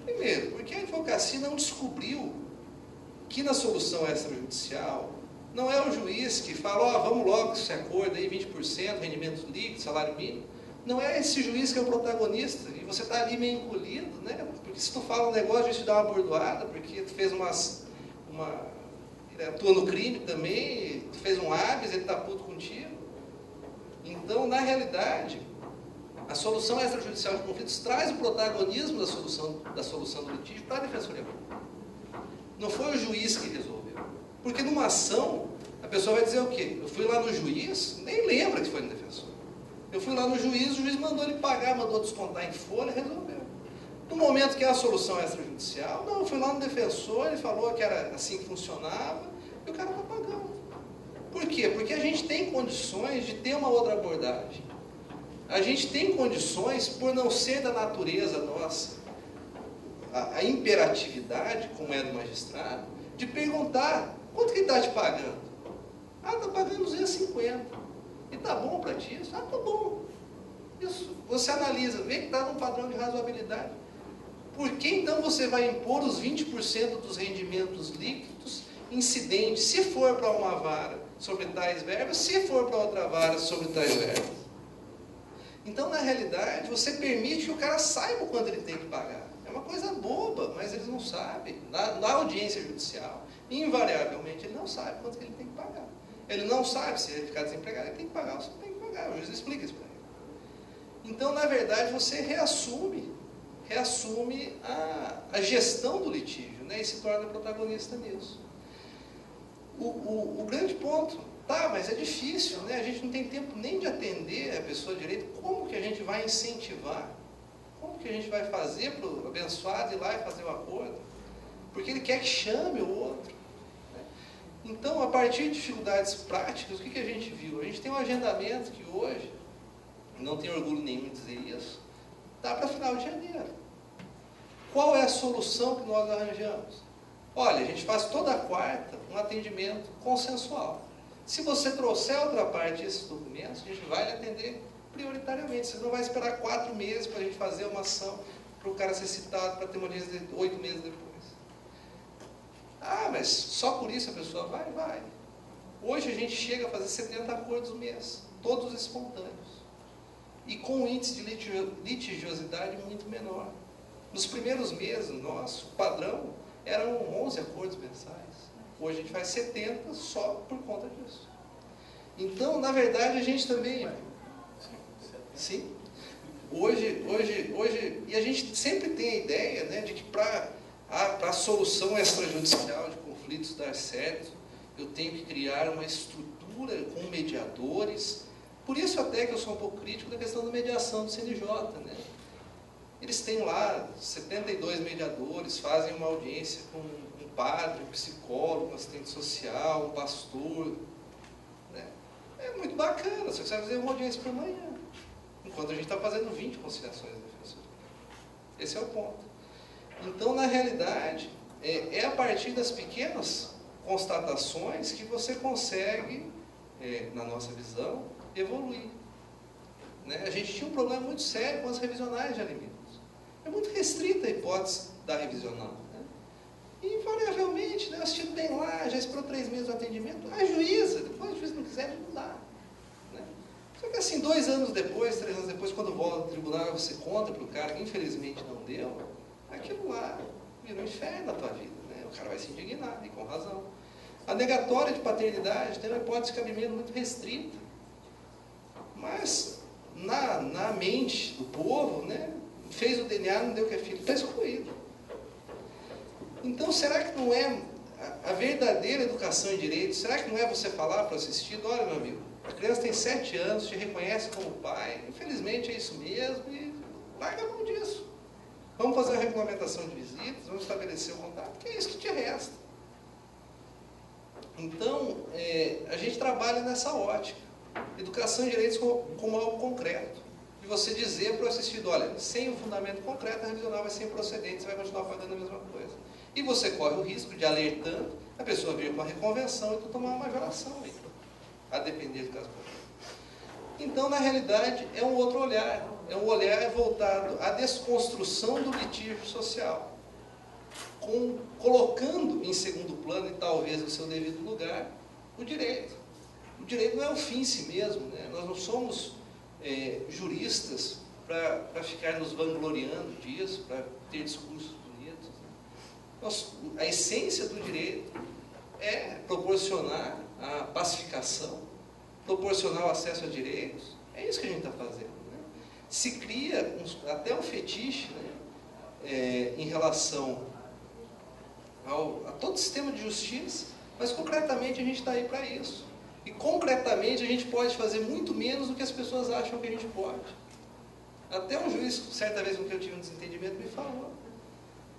Primeiro, porque a advocacia não descobriu que na solução extrajudicial não é o juiz que fala, vamos logo esse acordo aí, 20%, rendimento líquido, salário mínimo. Não é esse juiz que é o protagonista, e você está ali meio encolhido, né? Porque se tu fala um negócio, a gente te dá uma bordoada, porque tu fez ele atua no crime também, tu fez um hábito, ele está puto contigo. Então, na realidade, a solução extrajudicial de conflitos traz o protagonismo da solução do litígio para a defensoria pública. Não foi o juiz que resolveu. Porque numa ação, a pessoa vai dizer o quê? Eu fui lá no juiz, nem lembra que foi no defensor. Eu fui lá no juiz, o juiz mandou ele pagar, mandou descontar em folha, resolveu. No momento que é a solução extrajudicial, não, eu fui lá no defensor, ele falou que era assim que funcionava, e o cara está pagando. Por quê? Porque a gente tem condições de ter uma outra abordagem. A gente tem condições, por não ser da natureza nossa, a imperatividade, como é do magistrado, de perguntar, quanto que ele está te pagando? Ah, está pagando 250. E está bom para ti? Ah, está bom. Isso, você analisa, vê que está num padrão de razoabilidade. Por que então você vai impor os 20% dos rendimentos líquidos incidentes, se for para uma vara sobre tais verbas, se for para outra vara sobre tais verbas? Então, na realidade, você permite que o cara saiba o quanto ele tem que pagar. É uma coisa boba, mas eles não sabem. Na audiência judicial, invariavelmente, ele não sabe quanto que ele tem que pagar. Ele não sabe se ele ficar desempregado, ele tem que pagar ou se não tem que pagar. O juiz explica isso para ele. Então, na verdade, você reassume a gestão do litígio, né, e se torna protagonista nisso. O grande ponto, mas é difícil, né? A gente não tem tempo nem de atender a pessoa direito. Como que a gente vai incentivar? Como que a gente vai fazer para o abençoado ir lá e fazer o acordo? Porque ele quer que chame o outro. Né? Então, a partir de dificuldades práticas, o que a gente viu? A gente tem um agendamento que hoje, não tenho orgulho nenhum em dizer isso, dá para final de janeiro. Qual é a solução que nós arranjamos? Olha, a gente faz toda quarta um atendimento consensual. Se você trouxer outra parte desses documentos, a gente vai lhe atender prioritariamente. Você não vai esperar 4 meses para a gente fazer uma ação, para o cara ser citado, para ter uma audiência de 8 meses depois. Ah, mas só por isso a pessoa vai? Vai. Hoje a gente chega a fazer 70 acordos no mês, todos espontâneos. E com um índice de litigiosidade muito menor. Nos primeiros meses, nosso padrão eram 11 acordos mensais. Hoje a gente faz 70 só por conta disso. Então, na verdade, a gente também... Sim. Hoje, e a gente sempre tem a ideia, né, de que para a solução extrajudicial de conflitos dar certo, eu tenho que criar uma estrutura com mediadores. Por isso até que eu sou um pouco crítico da questão da mediação do CNJ, né? Eles têm lá 72 mediadores, fazem uma audiência com um padre, um psicólogo, um assistente social, um pastor. Né? É muito bacana, você vai fazer uma audiência por manhã, enquanto a gente está fazendo 20 conciliações de defensoria. Esse é o ponto. Então, na realidade, é a partir das pequenas constatações que você consegue, na nossa visão, evoluir. Né? A gente tinha um problema muito sério com as revisionais de alimentos. É muito restrita a hipótese da revisional. Né? E, invariavelmente, né, o assistido bem lá, já esperou 3 meses do atendimento, a juíza, depois o juiz não quiser, não dá. Né? Só que assim, 2 anos depois, 3 anos depois, quando volta ao tribunal, você conta para o cara que infelizmente não deu, aquilo lá virou inferno na tua vida. Né? O cara vai se indignar, e com razão. A negatória de paternidade tem uma hipótese de cabimento muito restrita. Mas, na mente do povo, né, fez o DNA, não deu que é filho, está excluído. Então, será que não é a verdadeira educação em direito? Será que não é você falar para o assistido, olha, meu amigo, a criança tem 7 anos, te reconhece como pai, infelizmente é isso mesmo, e larga a mão disso. Vamos fazer uma regulamentação de visitas, vamos estabelecer o contato, que é isso que te resta. Então, a gente trabalha nessa ótica. Educação em direitos como algo concreto. E você dizer para o assistido, olha, sem o fundamento concreto, a revisional vai ser improcedente, você vai continuar pagando a mesma coisa. E você corre o risco de, alertando, a pessoa vir com a reconvenção e tu tomar uma majoração, a depender do caso concreto. Então, na realidade, é um outro olhar. É um olhar voltado à desconstrução do litígio social, colocando em segundo plano, e talvez no seu devido lugar, o direito. O direito não é o fim em si mesmo, né? Nós não somos juristas para ficar nos vangloriando disso, para ter discursos bonitos. Né? A essência do direito é proporcionar a pacificação, proporcionar o acesso a direitos. É isso que a gente está fazendo. Né? Se cria até um fetiche, né? Em relação a todo o sistema de justiça, mas concretamente a gente está aí para isso. E concretamente a gente pode fazer muito menos do que as pessoas acham que a gente pode. Até um juiz, certa vez com que eu tive um desentendimento, me falou: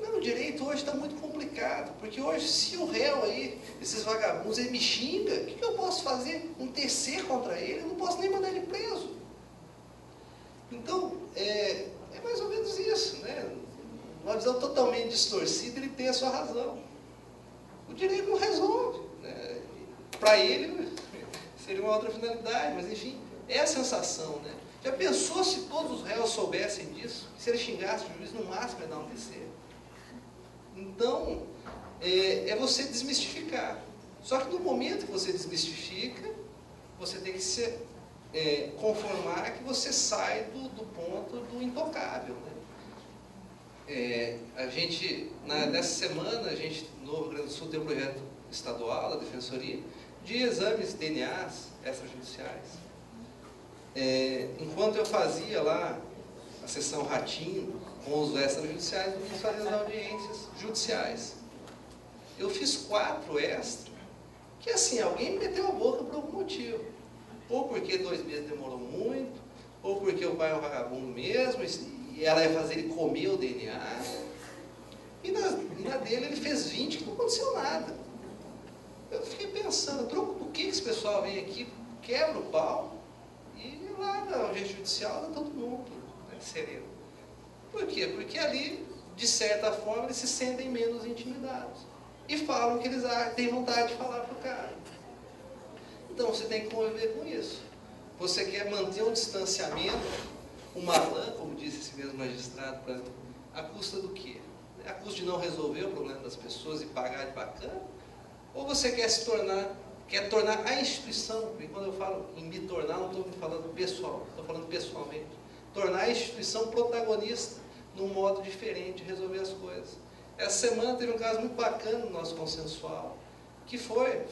não, o direito hoje está muito complicado, porque hoje, se o réu aí, esses vagabundos, ele me xinga, o que eu posso fazer? Um TC contra ele? Eu não posso nem mandar ele preso. Então, é mais ou menos isso, né? Uma visão totalmente distorcida, ele tem a sua razão. O direito não resolve. Né? Para ele, seria uma outra finalidade, mas enfim, é a sensação. Né? Já pensou se todos os réus soubessem disso? Se ele xingasse o juiz, no máximo ia dar um TC. Então, é você desmistificar. Só que no momento que você desmistifica, você tem que se conformar que você sai do ponto do intocável. Né? Nessa semana, a gente, no Rio Grande do Sul, tem um projeto estadual da Defensoria de exames de DNAs extrajudiciais. Enquanto eu fazia lá a sessão ratinho com os extrajudiciais, eu fiz fazer as audiências judiciais. Eu fiz 4 extra, que assim, alguém me meteu a boca por algum motivo. Ou porque 2 meses demorou muito, ou porque o pai é um vagabundo mesmo, e ela ia fazer ele comer o DNA. E na dele ele fez 20 que não aconteceu nada. Eu fiquei pensando, por que esse pessoal vem aqui, quebra o pau, e lá na audiência judicial está todo mundo, né, sereno. Por quê? Porque ali, de certa forma, eles se sentem menos intimidados. E falam que eles têm vontade de falar para o cara. Então você tem que conviver com isso. Você quer manter um distanciamento, uma lã, como disse esse mesmo magistrado para mim, à custa do quê? À custa de não resolver o problema das pessoas e pagar de bacana? Ou você quer tornar a instituição, e quando eu falo em me tornar, não estou falando pessoal, estou falando pessoalmente, tornar a instituição protagonista num modo diferente de resolver as coisas. Essa semana teve um caso muito bacana no nosso consensual, que foi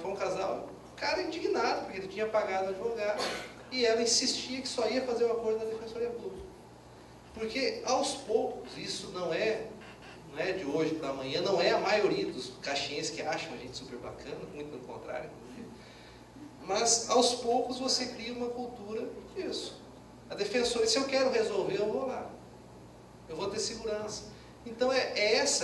um casal, cara indignado, porque ele tinha pagado o advogado, e ela insistia que só ia fazer o acordo da Defensoria Pública. Porque, aos poucos, isso não é de hoje para amanhã, não é a maioria dos caxienses que acham a gente super bacana, muito pelo contrário, inclusive. Mas, aos poucos, você cria uma cultura disso. A Defensoria, se eu quero resolver, eu vou lá. Eu vou ter segurança. Então, a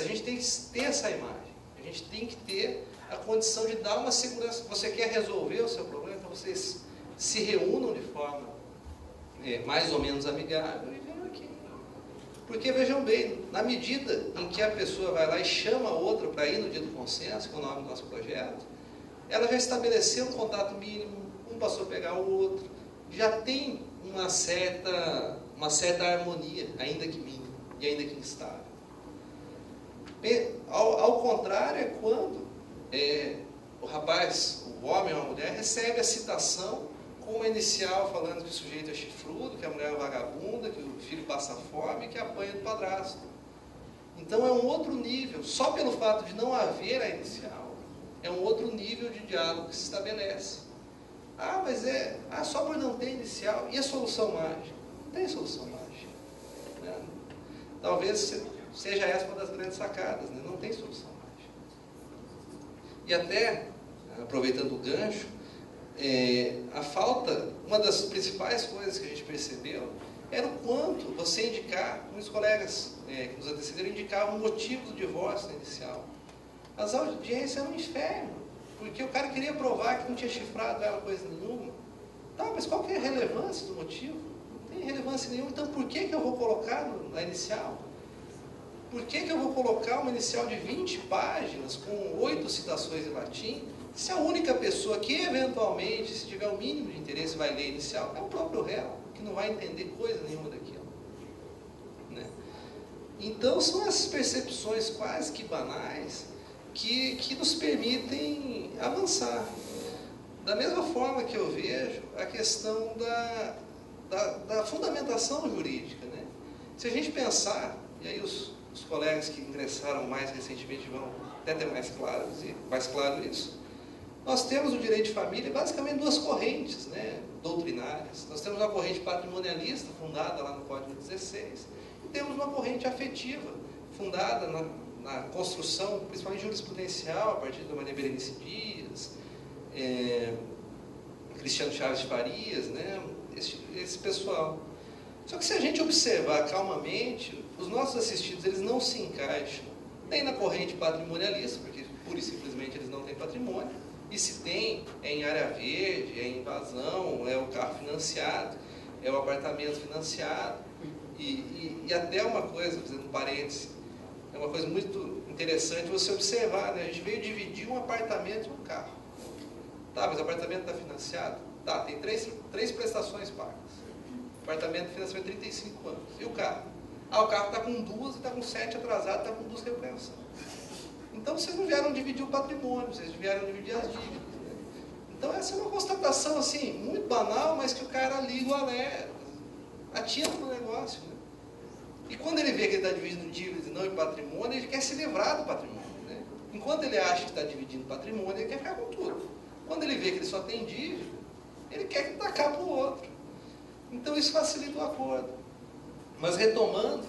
gente tem que ter essa imagem. A gente tem que ter a condição de dar uma segurança. Você quer resolver o seu problema, então vocês se reúnam de forma mais ou menos amigável e venham aqui. Porque, vejam bem, na medida em que a pessoa vai lá e chama a outra para ir no dia do consenso, que é o nome do nosso projeto, ela já estabeleceu um contato mínimo, um passou a pegar o outro, já tem uma certa harmonia, ainda que mínima e ainda que instável. Ao contrário, é quando o rapaz, o homem ou a mulher, recebe a citação com uma inicial falando que o sujeito é chifrudo, que a mulher é vagabunda, que o filho passa fome, que apanha do padrasto. Então é um outro nível, só pelo fato de não haver a inicial, é um outro nível de diálogo que se estabelece. Mas só por não ter inicial, e a solução mágica? Não tem solução mágica. né? Talvez seja essa uma das grandes sacadas, né? Não tem solução mágica. E até, aproveitando o gancho, a falta, uma das principais coisas que a gente percebeu era o quanto você indicar, muitos colegas que nos antecederam indicavam o motivo do divórcio inicial. As audiências eram um inferno, porque o cara queria provar que não tinha chifrado ela coisa nenhuma. Tá, mas qual que é a relevância do motivo? Não tem relevância nenhuma, então por que eu vou colocar na inicial? Por que eu vou colocar uma inicial de 20 páginas com 8 citações em latim, se a única pessoa que eventualmente, se tiver o mínimo de interesse, vai ler a inicial, é o próprio réu, que não vai entender coisa nenhuma daquilo, né? Então são essas percepções quase que banais que nos permitem avançar. Da mesma forma que eu vejo a questão da fundamentação jurídica, né? Se a gente pensar, e aí os colegas que ingressaram mais recentemente vão até ter mais claro isso, nós temos o direito de família basicamente duas correntes, né, doutrinárias. Nós temos uma corrente patrimonialista, fundada lá no Código 16, e temos uma corrente afetiva, fundada na construção, principalmente jurisprudencial, a partir da Maria Berenice Dias, Cristiano Chaves de Farias, né, esse pessoal. Só que se a gente observar calmamente, os nossos assistidos eles não se encaixam nem na corrente patrimonialista, porque pura e simplesmente eles não têm patrimônio, e se tem, é em área verde, é em invasão, é o carro financiado, é o apartamento financiado, e até uma coisa, fazendo um parêntese, é uma coisa muito interessante você observar, né? A gente veio dividir um apartamento e um carro. Tá, mas o apartamento está financiado? Tá, tem três prestações pagas. O apartamento financiado 35 anos. E o carro? Ah, o carro está com 2 e está com 7 atrasado, está com 2 repreensão. Então vocês não vieram dividir o patrimônio, vocês vieram dividir as dívidas, né? Então essa é uma constatação assim, muito banal, mas que o cara liga o alerta, atira no negócio, né? E quando ele vê que ele está dividindo dívidas e não em patrimônio, ele quer se livrar do patrimônio, né? Enquanto ele acha que está dividindo patrimônio, ele quer ficar com tudo. Quando ele vê que ele só tem dívida, ele quer tacar para o outro. Então isso facilita o acordo. Mas retomando,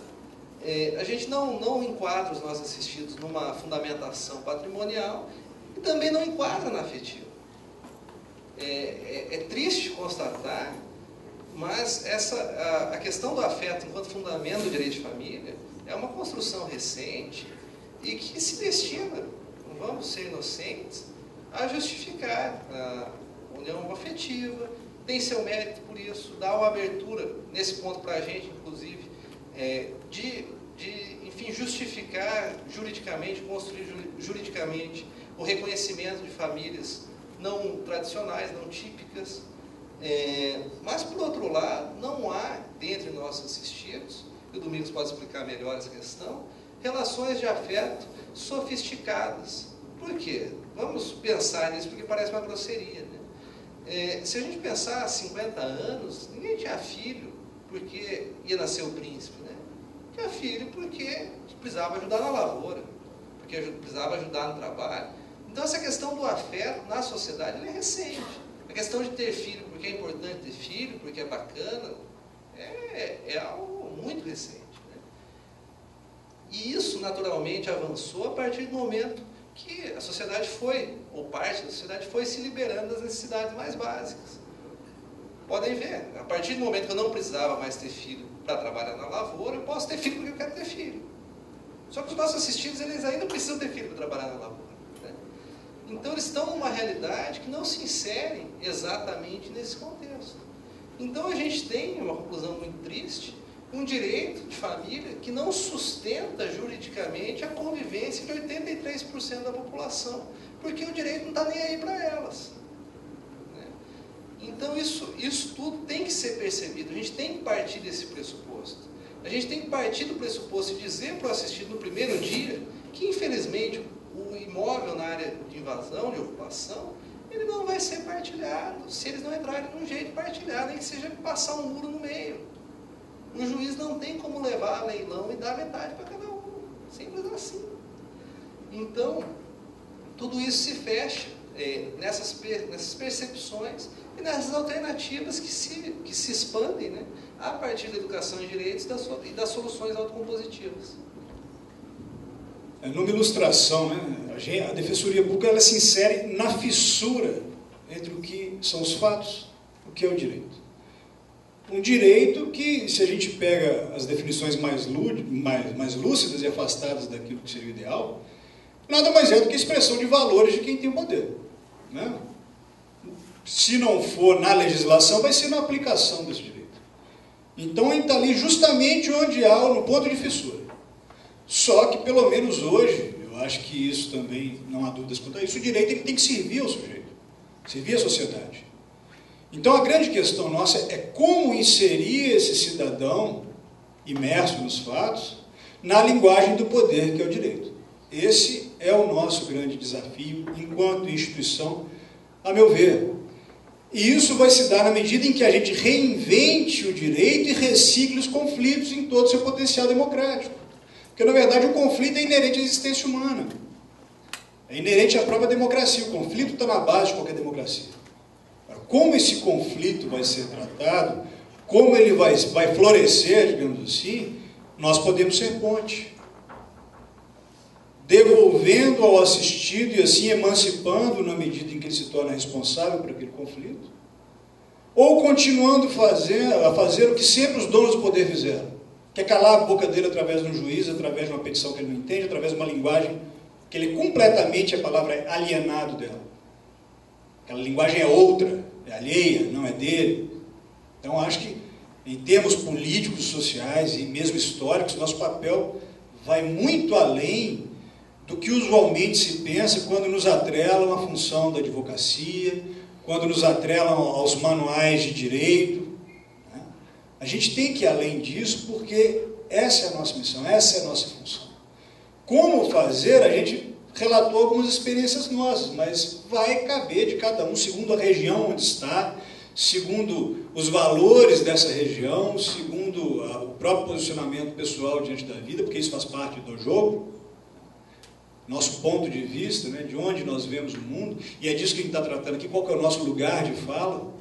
a gente não enquadra os nossos assistidos numa fundamentação patrimonial e também não enquadra na afetiva. É triste constatar, mas a questão do afeto enquanto fundamento do direito de família é uma construção recente e que se destina, não vamos ser inocentes, a justificar a união afetiva, tem seu mérito por isso, dá uma abertura nesse ponto para a gente, inclusive, enfim, justificar juridicamente, construir juridicamente o reconhecimento de famílias não tradicionais, não típicas. Mas, por outro lado, não há, dentre nossos assistidos, e o Domingos pode explicar melhor essa questão, relações de afeto sofisticadas. Por quê? Vamos pensar nisso, porque parece uma grosseria, né? Se a gente pensar há 50 anos, ninguém tinha filho porque ia nascer o príncipe, né? Tinha filho porque precisava ajudar na lavoura, porque precisava ajudar no trabalho. Então, essa questão do afeto na sociedade ela é recente. A questão de ter filho, porque é importante ter filho, porque é bacana, é algo muito recente, né? E isso, naturalmente, avançou a partir do momento que a sociedade foi, ou parte da sociedade foi se liberando das necessidades mais básicas. Podem ver, a partir do momento que eu não precisava mais ter filho para trabalhar na lavoura, eu posso ter filho porque eu quero ter filho. Só que os nossos assistidos, eles ainda precisam ter filho para trabalhar na lavoura, né? Então eles estão numa realidade que não se insere exatamente nesse contexto. Então a gente tem uma conclusão muito triste, um direito de família que não sustenta juridicamente a convivência de 83% da população, porque o direito não está nem aí para elas, né? Então isso tudo tem que ser percebido, a gente tem que partir desse pressuposto. A gente tem que partir do pressuposto e dizer para o assistido no primeiro dia que, infelizmente, o imóvel na área de invasão, de ocupação, ele não vai ser partilhado se eles não entrarem num jeito partilhado, nem que seja passar um muro no meio. O juiz não tem como levar a leilão e dar metade para cada um. Simples assim. Então, tudo isso se fecha nessas percepções e nessas alternativas que se expandem, né, a partir da educação em direitos e das soluções autocompositivas. Numa ilustração, né, a Defensoria Pública ela se insere na fissura entre o que são os fatos e o que é o direito. Um direito que, se a gente pega as definições mais lúcidas e afastadas daquilo que seria o ideal, nada mais é do que a expressão de valores de quem tem o poder, né? Se não for na legislação, vai ser na aplicação desse direito. Então, ele está ali justamente onde há no ponto de fissura. Só que, pelo menos hoje, eu acho que isso também, não há dúvidas quanto a isso, o direito ele tem que servir ao sujeito, servir à sociedade. Então, a grande questão nossa é como inserir esse cidadão imerso nos fatos na linguagem do poder, que é o direito. Esse é o nosso grande desafio enquanto instituição, a meu ver. E isso vai se dar na medida em que a gente reinvente o direito e recicle os conflitos em todo o seu potencial democrático. Porque, na verdade, o conflito é inerente à existência humana. É inerente à própria democracia. O conflito está na base de qualquer democracia. Como esse conflito vai ser tratado, como ele vai florescer, digamos assim, nós podemos ser ponte. Devolvendo ao assistido e assim emancipando na medida em que ele se torna responsável por aquele conflito, ou continuando a fazer o que sempre os donos do poder fizeram, que é calar a boca dele através de um juiz, através de uma petição que ele não entende, através de uma linguagem que ele completamente, a palavra é alienado dela. Aquela linguagem é outra, é alheia, não é dele. Então, acho que, em termos políticos, sociais e mesmo históricos, nosso papel vai muito além do que usualmente se pensa quando nos atrelam à função da advocacia, quando nos atrelam aos manuais de direito. Né? A gente tem que ir além disso, porque essa é a nossa missão, essa é a nossa função. Como fazer, a gente relatou algumas experiências nossas, mas vai caber de cada um, segundo a região onde está, segundo os valores dessa região, segundo o próprio posicionamento pessoal diante da vida, porque isso faz parte do jogo, nosso ponto de vista, né, de onde nós vemos o mundo, e é disso que a gente está tratando aqui, qual que é o nosso lugar de fala,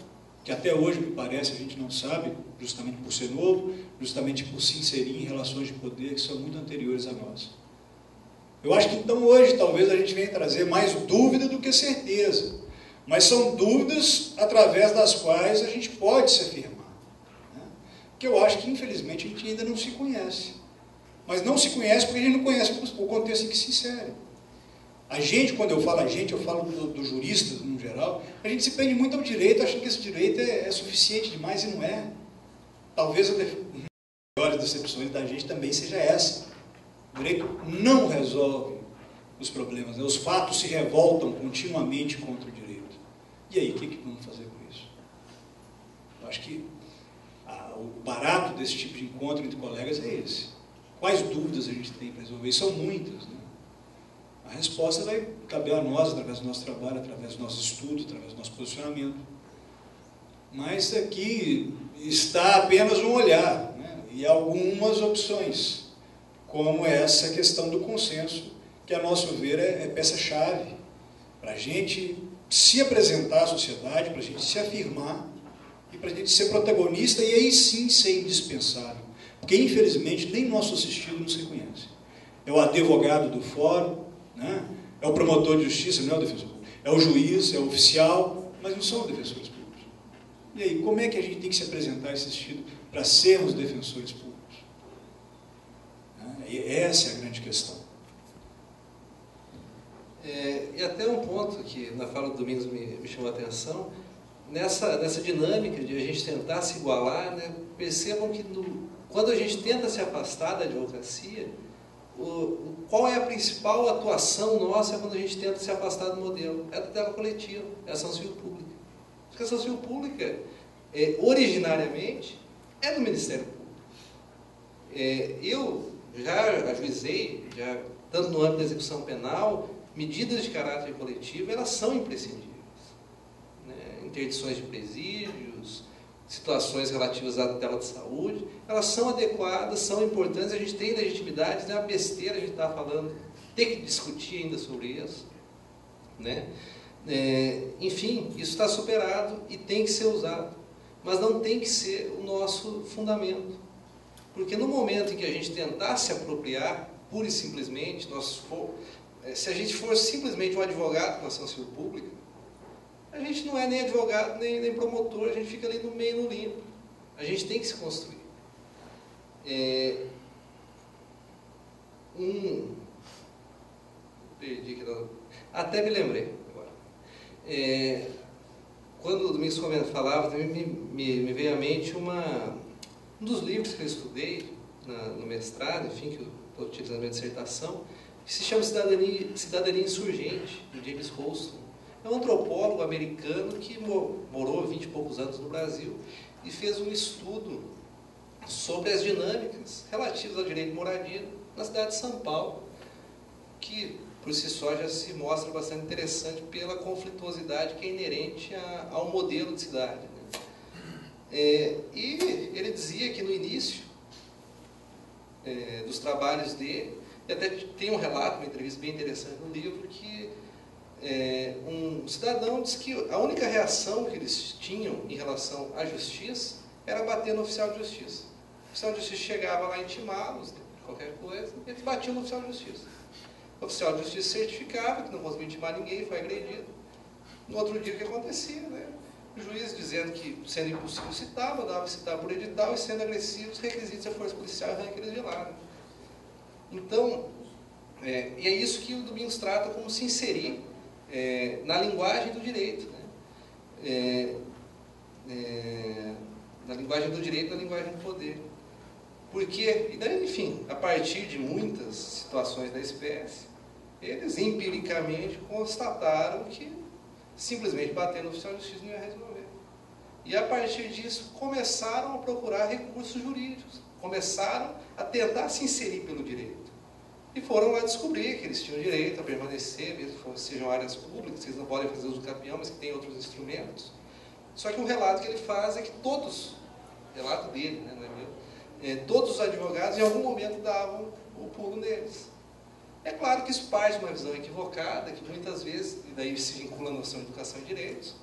que até hoje, me parece, a gente não sabe, justamente por ser novo, justamente por se inserir em relações de poder que são muito anteriores a nós. Eu acho que então hoje talvez a gente venha trazer mais dúvida do que certeza, mas são dúvidas através das quais a gente pode se afirmar, né? Que eu acho que infelizmente a gente ainda não se conhece, mas não se conhece porque a gente não conhece o contexto em que se insere. A gente, quando eu falo a gente, eu falo dos juristas no geral, a gente se prende muito ao direito, achando que esse direito é suficiente demais e não é. Talvez uma das maiores decepções da gente também seja essa. O direito não resolve os problemas, né? Os fatos se revoltam continuamente contra o direito. E aí, o que vamos fazer com isso? Eu acho que o barato desse tipo de encontro entre colegas é esse. Quais dúvidas a gente tem para resolver? E são muitas, né? A resposta vai caber a nós, através do nosso trabalho, através do nosso estudo, através do nosso posicionamento. Mas aqui está apenas um olhar, né? E algumas opções, como essa questão do consenso, que, a nosso ver, é peça-chave para a gente se apresentar à sociedade, para a gente se afirmar e para a gente ser protagonista e aí sim ser indispensável. Porque, infelizmente, nem nosso assistido nos reconhece. É o advogado do fórum, né? É o promotor de justiça, não é o defensor público. É o juiz, é o oficial, mas não são os defensores públicos. E aí, como é que a gente tem que se apresentar assistido para sermos defensores públicos? E essa é a grande questão. E até um ponto que na fala do Domingos me chamou a atenção, nessa dinâmica de a gente tentar se igualar, né, percebam que quando a gente tenta se afastar da advocacia, qual é a principal atuação nossa quando a gente tenta se afastar do modelo? É a tutela coletiva, é a ação civil pública. Porque a ação civil pública, originariamente, é do Ministério Público. Eu já ajuizei, tanto no âmbito da execução penal, medidas de caráter coletivo, elas são imprescindíveis. Né? Interdições de presídios, situações relativas à tutela de saúde, elas são adequadas, são importantes, a gente tem legitimidade, não é uma besteira a gente estar falando, tem que discutir ainda sobre isso. Né? Enfim, isso está superado e tem que ser usado, mas não tem que ser o nosso fundamento. Porque no momento em que a gente tentar se apropriar, pura e simplesmente, se a gente for simplesmente um advogado com ação civil pública, a gente não é nem advogado, nem promotor, a gente fica ali no meio, no limbo. A gente tem que se construir. Perdi aqui, até me lembrei agora. Quando o Domingos Comendo falava, também me veio à mente um dos livros que eu estudei no mestrado, enfim, que eu estou utilizando na minha dissertação, que se chama Cidadania Insurgente, de James Holston. É um antropólogo americano que morou 20 e poucos anos no Brasil e fez um estudo sobre as dinâmicas relativas ao direito de moradia na cidade de São Paulo, que por si só já se mostra bastante interessante pela conflituosidade que é inerente ao modelo de cidade, né? E ele dizia que no início dos trabalhos dele, e até tem um relato, uma entrevista bem interessante no livro, que um cidadão disse que a única reação que eles tinham em relação à justiça era bater no oficial de justiça. O oficial de justiça chegava lá intimá-los de qualquer coisa, e eles batiam no oficial de justiça. O oficial de justiça certificava que não conseguiu intimar ninguém, foi agredido. No outro dia, o que acontecia, né? O juiz dizendo que, sendo impossível citar, mandava citar por edital, e sendo agressivo, os requisitos da força policial arrancam eles de lá, né? Então, e é isso que o Domingos trata como se inserir na linguagem do direito, né? Na linguagem do direito, na linguagem do poder. Porque, e daí, enfim, a partir de muitas situações da espécie, eles empiricamente constataram que simplesmente bater no oficial de justiça não ia resolver. E a partir disso começaram a procurar recursos jurídicos, começaram a tentar se inserir pelo direito. E foram lá descobrir que eles tinham direito a permanecer, mesmo que sejam áreas públicas, que eles não podem fazer uso do capião, mas que tem outros instrumentos. Só que o relato que ele faz é que todos, relato dele, né, não é meu, todos os advogados em algum momento davam o pulo neles. É claro que isso parte de uma visão equivocada, que muitas vezes, e daí se vincula a noção de educação e direitos,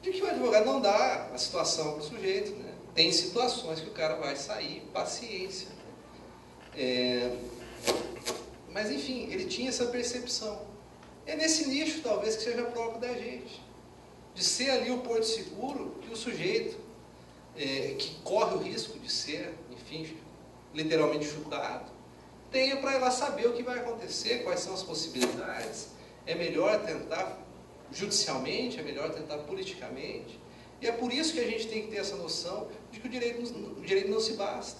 de que o advogado não dá a situação para o sujeito, né? Tem situações que o cara vai sair, paciência. Mas enfim, ele tinha essa percepção. É nesse nicho, talvez, que seja próprio da gente. De ser ali o porto seguro que o sujeito, que corre o risco de ser, enfim, literalmente chutado, tenha para ir lá saber o que vai acontecer, quais são as possibilidades. É melhor tentar judicialmente, é melhor tentar politicamente. E é por isso que a gente tem que ter essa noção de que o direito não se basta.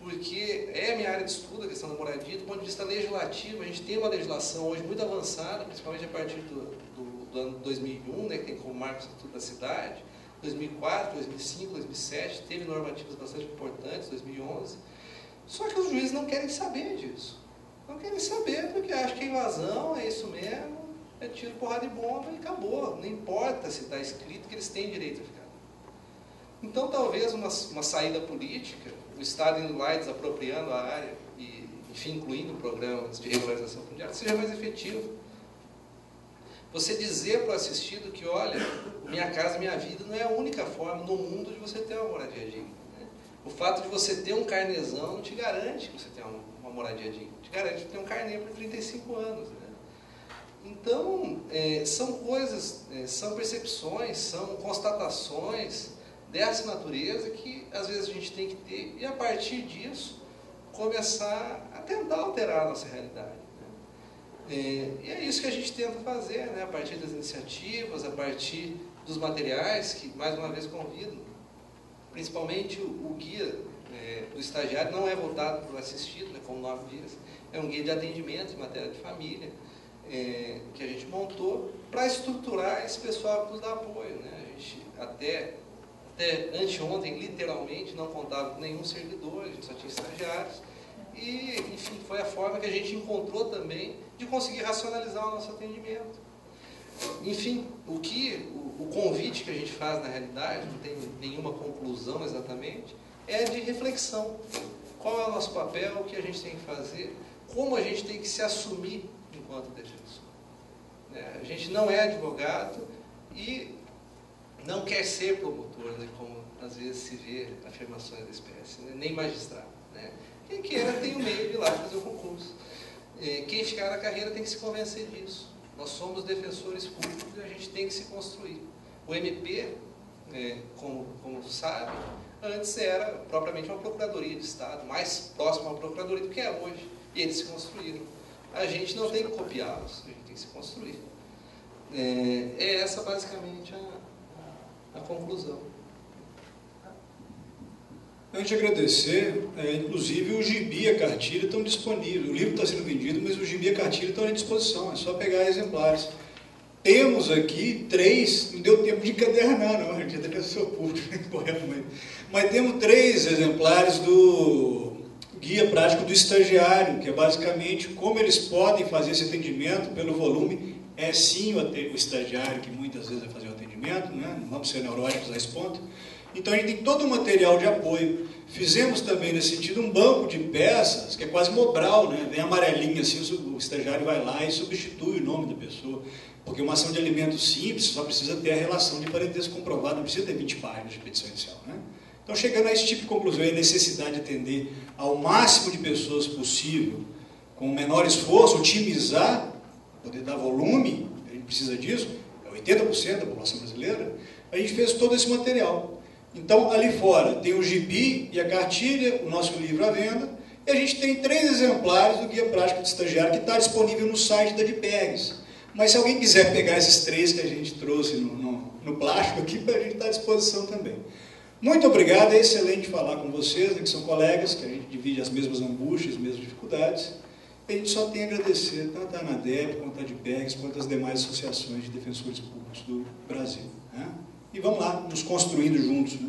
Porque é a minha área de estudo, a questão da moradia, do ponto de vista legislativo. A gente tem uma legislação hoje muito avançada, principalmente a partir do ano 2001, né, que tem como marco o Estatuto da Cidade, 2004, 2005, 2007, teve normativas bastante importantes, 2011. Só que os juízes não querem saber disso. Não querem saber porque acham que a invasão é isso mesmo, é tiro, porrada e bomba e acabou. Não importa se está escrito que eles têm direito a ficar. Então, talvez uma saída política, o Estado indo lá e desapropriando a área, e, enfim, incluindo programas de regularização fundiária, seja mais efetivo. Você dizer para o assistido que, olha, Minha Casa Minha Vida não é a única forma no mundo de você ter uma moradia digna. Né? O fato de você ter um carnezão não te garante que você tenha uma moradia digna. Te garante que ter um carnê por 35 anos. Né? Então, são coisas, são percepções, são constatações dessa natureza que às vezes a gente tem que ter e a partir disso começar a tentar alterar a nossa realidade. Né? E é isso que a gente tenta fazer, né? A partir das iniciativas, a partir dos materiais que, mais uma vez, convido. Principalmente o guia do estagiário não é voltado para o assistido, né, como o nome diz, é um guia de atendimento em matéria de família, que a gente montou para estruturar esse pessoal que nos dá apoio. Né? A gente até anteontem, literalmente, não contava com nenhum servidor, a gente só tinha estagiários. E, enfim, foi a forma que a gente encontrou também de conseguir racionalizar o nosso atendimento. Enfim, o convite que a gente faz na realidade, não tem nenhuma conclusão exatamente, é de reflexão. Qual é o nosso papel, o que a gente tem que fazer, como a gente tem que se assumir enquanto defensor. A gente não é advogado e não quer ser promotor, né, como às vezes se vê afirmações da espécie, né, nem magistrado. Né. Quem queira tem o meio de ir lá fazer o concurso. Quem ficar na carreira tem que se convencer disso. Nós somos defensores públicos e a gente tem que se construir. O MP, como sabe, antes era propriamente uma procuradoria de Estado, mais próxima a uma procuradoria do que é hoje. E eles se construíram. A gente não tem que copiá-los, a gente tem que se construir. É essa basicamente a conclusão. Antes de agradecer, inclusive o gibi e a cartilha estão disponíveis. O livro está sendo vendido, mas o gibi e a cartilha estão à disposição, é só pegar exemplares. Temos aqui 3, não deu tempo de encadernar, não, a gente até pensou público, mas temos 3 exemplares do Guia Prático do Estagiário, que é basicamente como eles podem fazer esse atendimento pelo volume. É sim o estagiário que muitas vezes vai fazer o atendimento, né? Não vamos ser neuróticos a esse ponto. Então a gente tem todo o material de apoio. Fizemos também nesse sentido um banco de peças, que é quase Mobral, né? Vem amarelinho assim, o estagiário vai lá e substitui o nome da pessoa. Porque uma ação de alimentos simples só precisa ter a relação de parentesco comprovado, não precisa ter 20 páginas de petição inicial, né? Então, chegando a esse tipo de conclusão, é a necessidade de atender ao máximo de pessoas possível, com o menor esforço, otimizar, poder dar volume, a gente precisa disso, é 80% da população brasileira, a gente fez todo esse material. Então, ali fora, tem o gibi e a cartilha, o nosso livro à venda, e a gente tem 3 exemplares do Guia Prático do Estagiário, que está disponível no site da DPEGS. Mas se alguém quiser pegar esses 3 que a gente trouxe no plástico aqui, a gente está à disposição também. Muito obrigado, é excelente falar com vocês, né, que são colegas, que a gente divide as mesmas angústias, as mesmas dificuldades. E a gente só tem a agradecer tanto a ANADEP, quanto a DPEGS, quanto as demais associações de defensores públicos do Brasil. Né? E vamos lá, nos construindo juntos. Né?